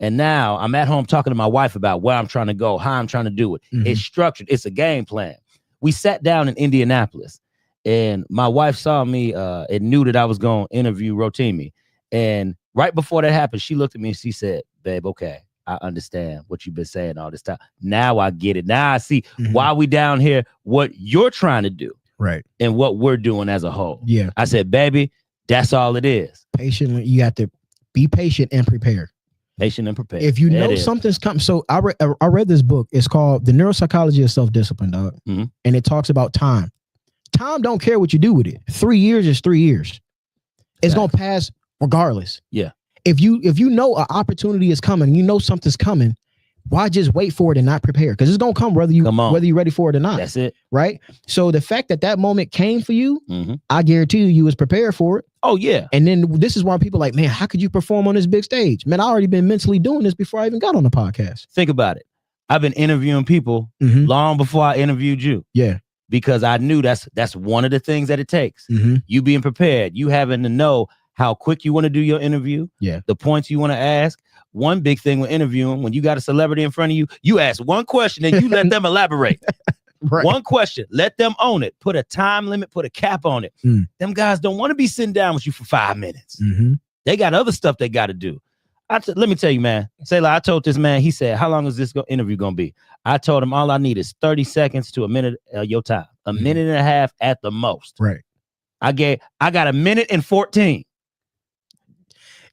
And now I'm at home talking to my wife about where I'm trying to go, how I'm trying to do it. Mhm. It's structured. It's a game plan. We sat down in Indianapolis and my wife saw me and knew that I was going to interview Rotimi. And right before that happened, she looked at me and she said, babe, okay, I understand what you've been saying all this time. Now I get it. Now I see Mhm. why we down here, what you're trying to do Right. and what we're doing as a whole. Yeah. I said, baby, that's all it is. Patiently, you have to be patient and prepared. Patient and prepared. If you There it know is. something's coming, so I read this book. It's called The Neuropsychology of Self-Discipline, dog. Mhm. And it talks about time. Time don't care what you do with it. 3 years is 3 years. It's gonna pass regardless. Yeah. If you know an opportunity is coming, you know something's coming, why just wait for it and not prepare? Because it's gonna come whether you're ready for it or not. That's it. Right. So the fact that moment came for you, Mhm. I guarantee you was prepared for it. Oh, yeah. And then this is why people are like, man, how could you perform on this big stage? Man, I already been mentally doing this before I even got on the podcast. Think about it. I've been interviewing people Mhm. long before I interviewed you. Yeah. Because I knew that's one of the things that it takes. Mm-hmm. You being prepared, you having to know how quick you want to do your interview, Yeah. the points you want to ask. One big thing with interviewing, when you got a celebrity in front of you, you ask one question and you let them elaborate. Right. One question, let them own it. Put a time limit, put a cap on it. Mm. Them guys don't want to be sitting down with you for 5 minutes. Mm-hmm. They got other stuff they got to do. Let me tell you, man. Say like I told this man, he said, how long is this interview going to be? I told him all I need is 30 seconds to a minute of your time. A minute and a half at the most. Right. I got a minute and 14.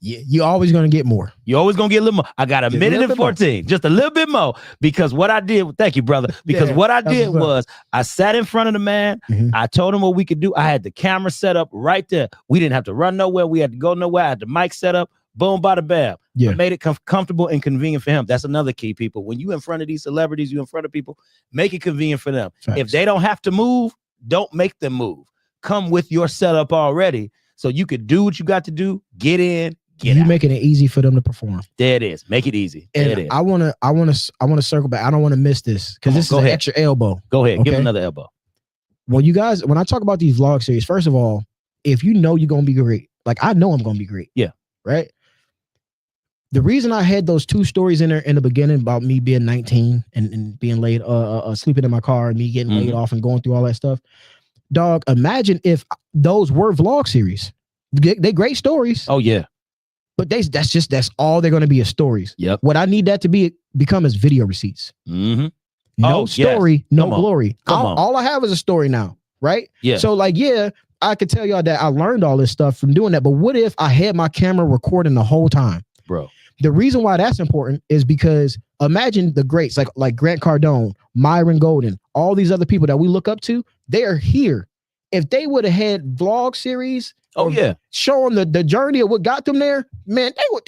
Yeah, you're always gonna get more. You're always gonna get a little more. I got a Just a minute little and bit more. 14, just a little bit more. Because what I did, thank you, brother. Because Yeah, what I that's did what's up. was I sat in front of the man. Mhm. I told him what we could do. I had the camera set up right there. We didn't have to run nowhere. We had to go nowhere. I had the mic set up. Boom, bada bam. Yeah. I made it comfortable and convenient for him. That's another key, people. When you in front of these celebrities, you in front of people, make it convenient for them. Facts. If they don't have to move, don't make them move. Come with your setup already so you could do what you got to do. Get in, get you out. making it easy for them to perform. There it is. Make it easy. There it And is. I wanna circle back. I don't want to miss this because Come on, this is go an ahead. extra elbow. Go ahead. Give him Okay. another elbow. When I talk about these vlog series, first of all, if you know you're gonna be great, like I know I'm gonna be great. Yeah. Right. The reason I had those 2 stories in there in the beginning about me being 19 and being laid, sleeping in my car and me getting laid off and going through all that stuff, dog. Imagine if those were vlog series. They great stories, Oh, yeah. but that's all they're gonna be is stories. Yep. What I need that to become is video receipts. Mm-hmm. No Oh, yes. story, no Come on. glory. Come on. All I have is a story now, right? Yeah. So like, yeah, I could tell y'all that I learned all this stuff from doing that. But what if I had my camera recording the whole time? Bro. The reason why that's important is because imagine the greats like Grant Cardone, Myron Golden, all these other people that we look up to, they are here. If they would have had vlog series, Oh, or yeah. showing the journey of what got them there, man, they would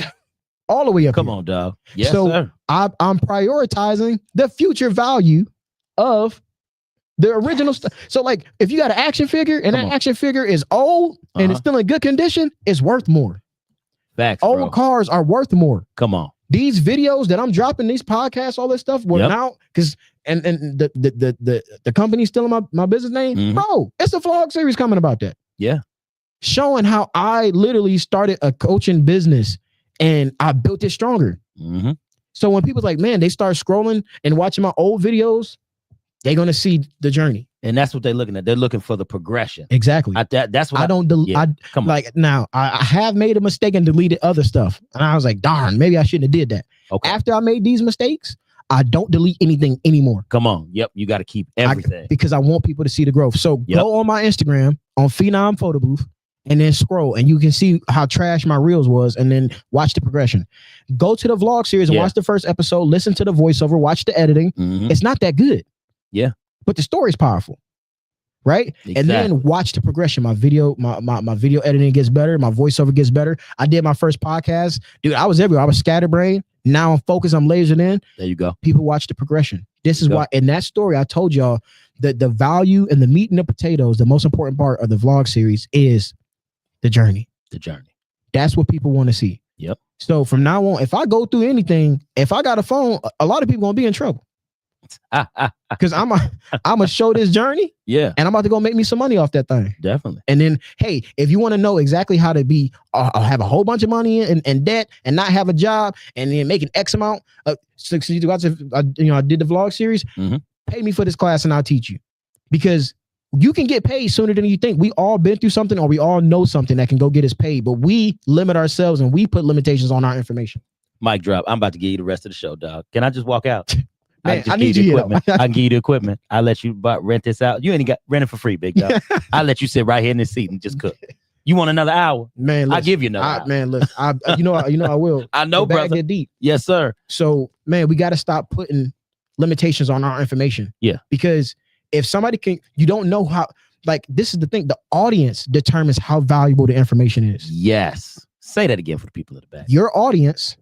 all the way up. Come here. on, dog. Yes, So, sir. I'm prioritizing the future value of the original stuff. So like if you got an action figure and Come that on. action figure is old and it's still in good condition, it's worth more. Facts, Old bro. cars are worth more. Come on. These videos that I'm dropping, these podcasts, all this stuff, were Yep. now because and the company's still in my business name, Mhm. bro. It's a vlog series coming about that. Yeah. Showing how I literally started a coaching business and I built it stronger. Mm-hmm. So when people's like, man, they start scrolling and watching my old videos, they're gonna see the journey. And that's what they're looking at. They're looking for the progression. Exactly. That's what I don't yeah. I Come on. like now I have made a mistake and deleted other stuff. And I was like, darn, maybe I shouldn't have did that. Okay. After I made these mistakes, I don't delete anything anymore. Come on. Yep. You got to keep everything. Because I want people to see the growth. So Yep. go on my Instagram on Phenom Photo Booth and then scroll and you can see how trash my reels was and then watch the progression. Go to the vlog series and Yeah. watch the first episode, listen to the voiceover, watch the editing. Mhm. It's not that good. Yeah. But the story's powerful. Right? And then Exactly. watch the progression. My video editing gets better. My voiceover gets better. I did my first podcast. Dude, I was everywhere. I was scatterbrained. Now I'm focused. I'm lasered in. There you go. People watch the progression. This is Go. why in that story I told y'all that the value and the meat and the potatoes, the most important part of the vlog series is the journey. The journey. That's what people want to see. Yep. So from now on, if I go through anything, if I got a phone, a lot of people gonna be in trouble because I'm gonna show this journey Yeah, and I'm about to go make me some money off that thing. definitely. And then, hey, if you want to know exactly how to be, have a whole bunch of money in debt and not have a job and then making X amount, I did the vlog series. Mhm. Pay me for this class and I'll teach you, because you can get paid sooner than you think. We all been through something or we all know something that can go get us paid, but we limit ourselves and we put limitations on our information. Mic drop. I'm about to give you the rest of the show, dog. Can I just walk out? Man, just I need give you the here, equipment. I can give you the equipment. I'll let you rent this out. You ain't got rent it for free, big dog. I'll let you sit right here in this seat and just cook. You want another hour? Man, I'll give you another hour. Man, look, you know I will. I know, The bag brother. get deep. Yes, sir. So, man, we got to stop putting limitations on our information. Yeah. Because if somebody you don't know how, like, this is the thing, the audience determines how valuable the information is. Yes. Say that again for the people in the back. Your audience,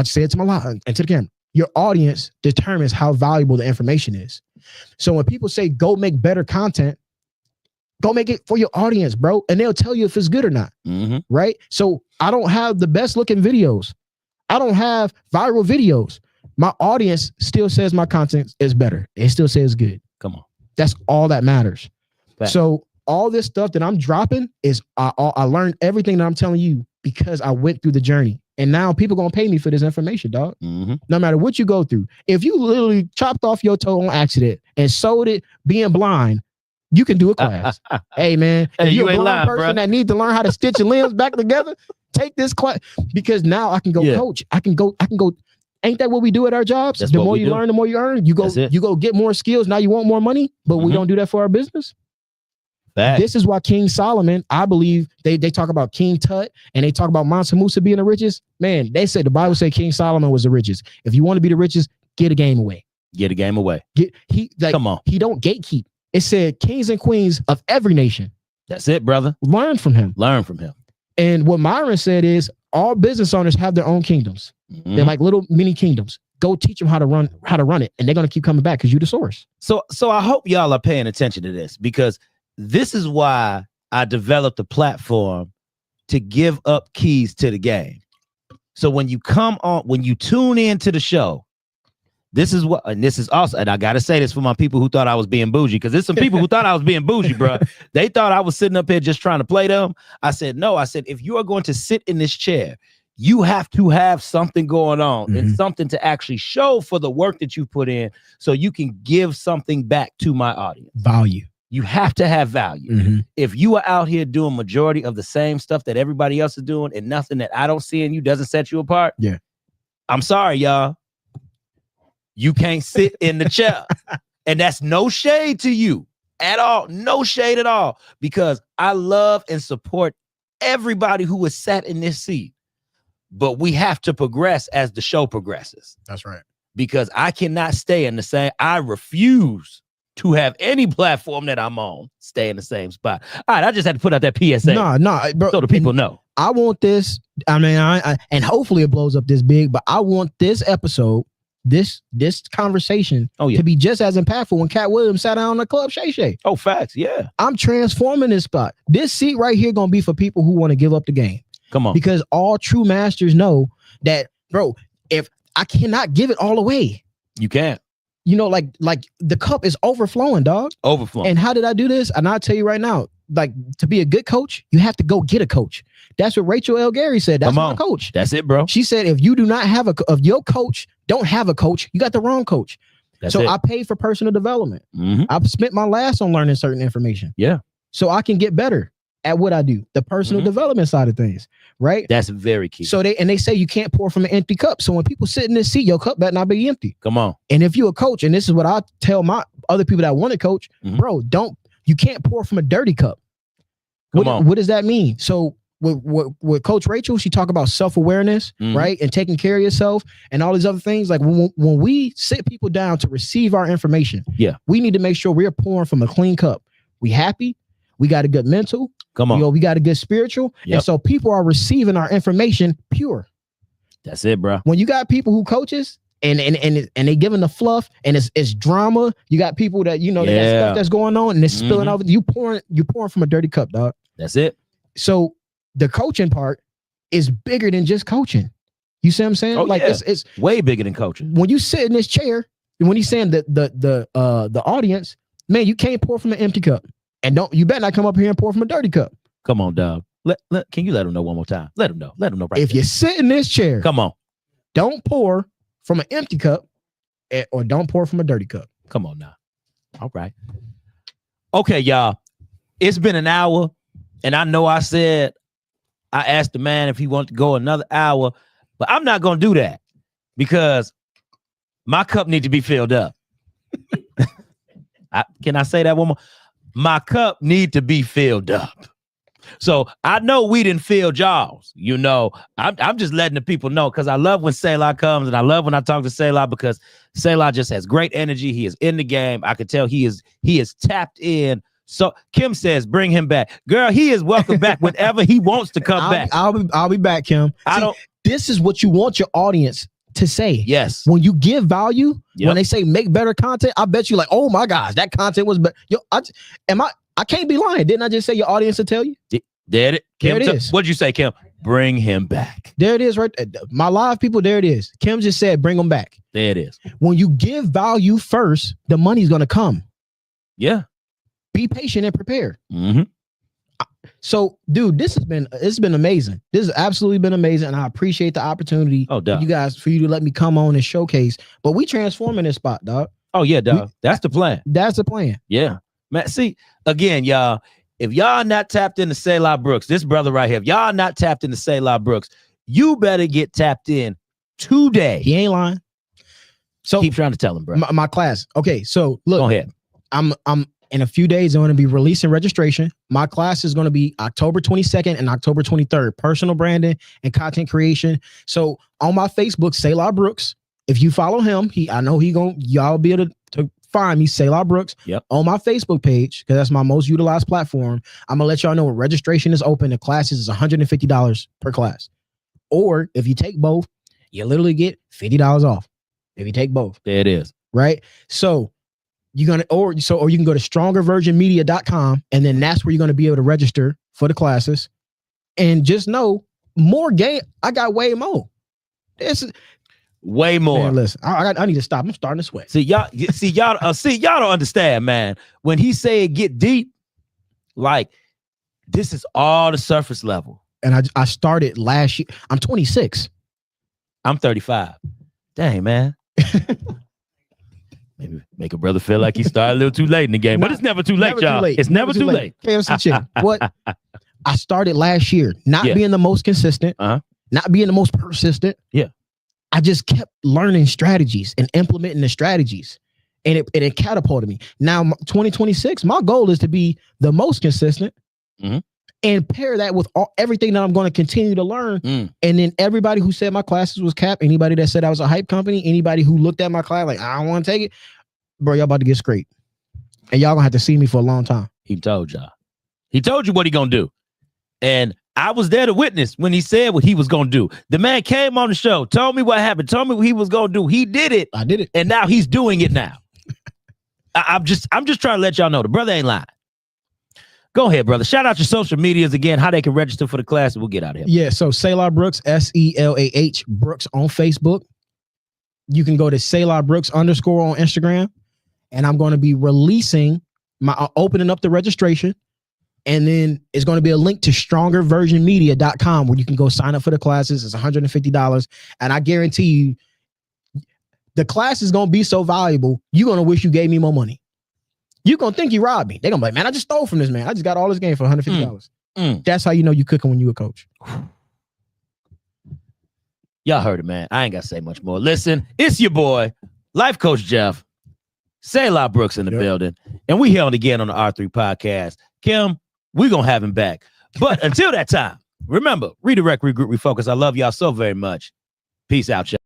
say it to my lot and to the camera. Your audience determines how valuable the information is. So when people say, go make better content, go make it for your audience, bro. And they'll tell you if it's good or not. Mm-hmm. Right. So I don't have the best looking videos. I don't have viral videos. My audience still says my content is better. It still says good. Come on. That's all that matters. Fact. So all this stuff that I'm dropping is I learned everything that I'm telling you because I went through the journey. And now people gonna pay me for this information, dog. Mm-hmm. No matter what you go through. If you literally chopped off your toe on accident and sold it being blind, you can do a class. Hey, man, Hey, if you you're a ain't blind lying, person bruh. that needs to learn how to stitch your limbs back together, take this class because now I can go Yeah. coach. I can go. Ain't that what we do at our jobs? That's The what more we you do. learn, the more you earn. You That's it. go get more skills. Now you want more money, but we Mhm. don't do that for our business. Fact. This is why King Solomon, I believe they talk about King Tut and they talk about Mansa Musa being the richest. Man, they say the Bible say King Solomon was the richest. If you want to be the richest, get a game away. Get a game away. Come on. He don't gatekeep. It said kings and queens of every nation. That's it, brother. Learn from him. Learn from him. And what Myron said is all business owners have their own kingdoms. Mhm. They're like little mini kingdoms. Go teach them how to run it, and they're gonna keep coming back because you're the source. So I hope y'all are paying attention to this because this is why I developed a platform to give up keys to the game. So when you tune into the show, this is what, and this is also, and I gotta say this for my people who thought I was being bougie, because there's some people who thought I was being bougie, bro. They thought I was sitting up here just trying to play them. I said, no, I said, if you are going to sit in this chair, you have to have something going on and something to actually show for the work that you put in so you can give something back to my audience. Value. You have to have value. If you are out here doing majority of the same stuff that everybody else is doing and nothing that I don't see in you doesn't set you apart, yeah, I'm sorry, y'all. You can't sit in the chair. And that's no shade to you at all. No shade at all. Because I love and support everybody who is sat in this seat. But we have to progress as the show progresses. That's right. Because I cannot stay in the same. I refuse to have any platform that I'm on stay in the same spot. All right, I just had to put out that PSA. No, bro. So the people know. I want this. I mean, I and hopefully it blows up this big, but I want this episode, this conversation to be just as impactful when Cat Williams sat down on the club Shay Shay. Oh, facts. Yeah. I'm transforming this spot. This seat right here gonna be for people who want to give up the game. Come on. Because all true masters know that, bro, if I cannot give it all away. You can't. You know, like the cup is overflowing, dog. Overflowing. And how did I do this? And I'll tell you right now, like, to be a good coach, you have to go get a coach. That's what Rachel L. Gary said. That's my coach. That's it, bro. She said, if you do not have if your coach don't have a coach, you got the wrong coach. That's it. I paid for personal development. I've spent my last on learning certain information. Yeah. So I can get better at what I do, the personal development side of things, right? That's very key. So they say you can't pour from an empty cup. So when people sit in this seat, your cup better not be empty. Come on. And if you're a coach, and this is what I tell my other people that want to coach, bro, you can't pour from a dirty cup. What does that mean? So with Coach Rachel, she talk about self-awareness, right? And taking care of yourself and all these other things. Like when we sit people down to receive our information, we need to make sure we're pouring from a clean cup. We happy. We got a good mental. Come on. We got a good spiritual. And so people are receiving our information pure. That's it, bro. When you got people who coaches and they giving the fluff and it's drama, you got people that, they got stuff that's going on and it's spilling over. You pouring from a dirty cup, dog. That's it. So the coaching part is bigger than just coaching. You see what I'm saying? It's way bigger than coaching. When you sit in this chair, and when he's saying the audience, man, you can't pour from an empty cup. And you better not come up here and pour from a dirty cup. Come on, dog. Can you let him know one more time? Let him know. Let him know. If you sit in this chair, come on. Don't pour from an empty cup, or don't pour from a dirty cup. Come on now. All right. Okay, y'all. It's been an hour, and I know I asked the man if he wanted to go another hour. But I'm not going to do that because my cup needs to be filled up. Can I say that one more? My cup need to be filled up. So I know we didn't fill y'all's. You know, I'm just letting the people know because I love when Selah comes and I love when I talk to Selah because Selah just has great energy. He is in the game. I could tell he is tapped in. So Kim says, bring him back. Girl, he is welcome back whenever he wants to come back. I'll be back, Kim. This is what you want your audience to say. Yes. When you give value, Yep. when they say make better content, I bet you like, oh my gosh, that content was better. Yo, I can't be lying. Didn't I just say your audience will tell you? There it is. What'd you say, Kim? Bring him back. There it is, right? My live people, there it is. Kim just said, bring them back. There it is. When you give value first, the money's gonna come. Yeah. Be patient and prepared. Mm-hmm. So, dude, it's been amazing. This has absolutely been amazing, and I appreciate the opportunity Oh, dog. for you to let me come on and showcase. But we transforming this spot, dog. Oh, yeah, dog. That's the plan. That's the plan. Yeah. Man, see, again, y'all, if y'all not tapped into Selah Brooks, this brother right here, if y'all not tapped into Selah Brooks, you better get tapped in today. He ain't lying. So Keep trying to tell him, bro. my class. Okay, so look, Go ahead. I'm in a few days, I'm going to be releasing registration. My class is going to be October 22nd and October 23rd, personal branding and content creation. So on my Facebook, Selah Brooks, if you follow him, y'all be able to find me, Selah Brooks. Yep. On my Facebook page, because that's my most utilized platform. I'm going to let y'all know when registration is open. The classes is $150 per class. Or if you take both, you literally get $50 off if you take both. There it is. Right? So you can go to strongerversionmedia.com, and then that's where you're going to be able to register for the classes. And just know, more game. I got way more. This is Way more. man, listen, I need to stop. I'm starting to sweat. Y'all don't understand, man. When he said get deep, like this is all the surface level. And I started last year. I'm 26. I'm 35. Dang, man. Maybe make a brother feel like he started a little too late in the game, but it's never too late, Never y'all. too late. It's never too late. KFC chicken. What? I started last year, not Yeah. being the most consistent, Uh-huh. not being the most persistent. Yeah. I just kept learning strategies and implementing the strategies, and it catapulted me. Now, 2026, my goal is to be the most consistent, Mhm. and pair that with everything that I'm going to continue to learn. Mm. And then everybody who said my classes was cap, anybody that said I was a hype company, anybody who looked at my class like I don't want to take it, bro, y'all about to get scraped, and y'all gonna have to see me for a long time. He told y'all. He told you what he gonna do. And I was there to witness when he said what he was gonna do. The man came on the show, told me what happened, told me what he was gonna do. He did it, I did it. and now he's doing it now. I'm just trying to let y'all know the brother ain't lying. Go ahead, brother. Shout out your social medias again, how they can register for the class, and we'll get out of here. Yeah, so Selah Brooks, SELAH Brooks on Facebook. You can go to Selah Brooks _ on Instagram, and I'm going to be releasing opening up the registration, and then it's going to be a link to strongerversionmedia.com where you can go sign up for the classes. It's $150, and I guarantee you, the class is going to be so valuable, you're going to wish you gave me more money. You're going to think you robbed me. They're going to be like, man, I just stole from this man. I just got all this game for $150. That's how you know you cooking when you a coach. Y'all heard it, man. I ain't got to say much more. Listen, it's your boy, Life Coach Jeff, Selah Brooks in the building, and we here on again on the R3 podcast. Kim, we going to have him back. But until that time, remember, redirect, regroup, refocus. I love y'all so very much. Peace out, y'all.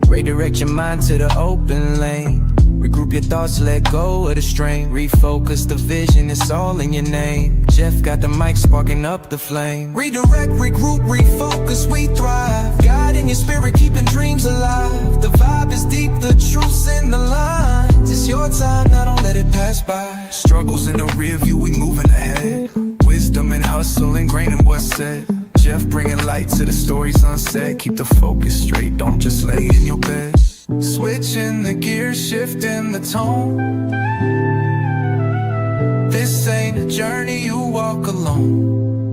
Redirect your mind to the open lane. Regroup your thoughts, let go of the strain. Refocus the vision, it's all in your name. Jeff got the mic sparking up the flame. Redirect, regroup, refocus, we thrive. God in your spirit, keeping dreams alive. The vibe is deep, the truth's in the lines. It's your time, now don't let it pass by. Struggles in the rear view, we moving ahead. Wisdom and hustle ingrained in what's said. Jeff bringing light to the stories unsaid. Keep the focus straight, don't just lay in your bed. Switching the gears, shifting the tone. This ain't a journey you walk alone.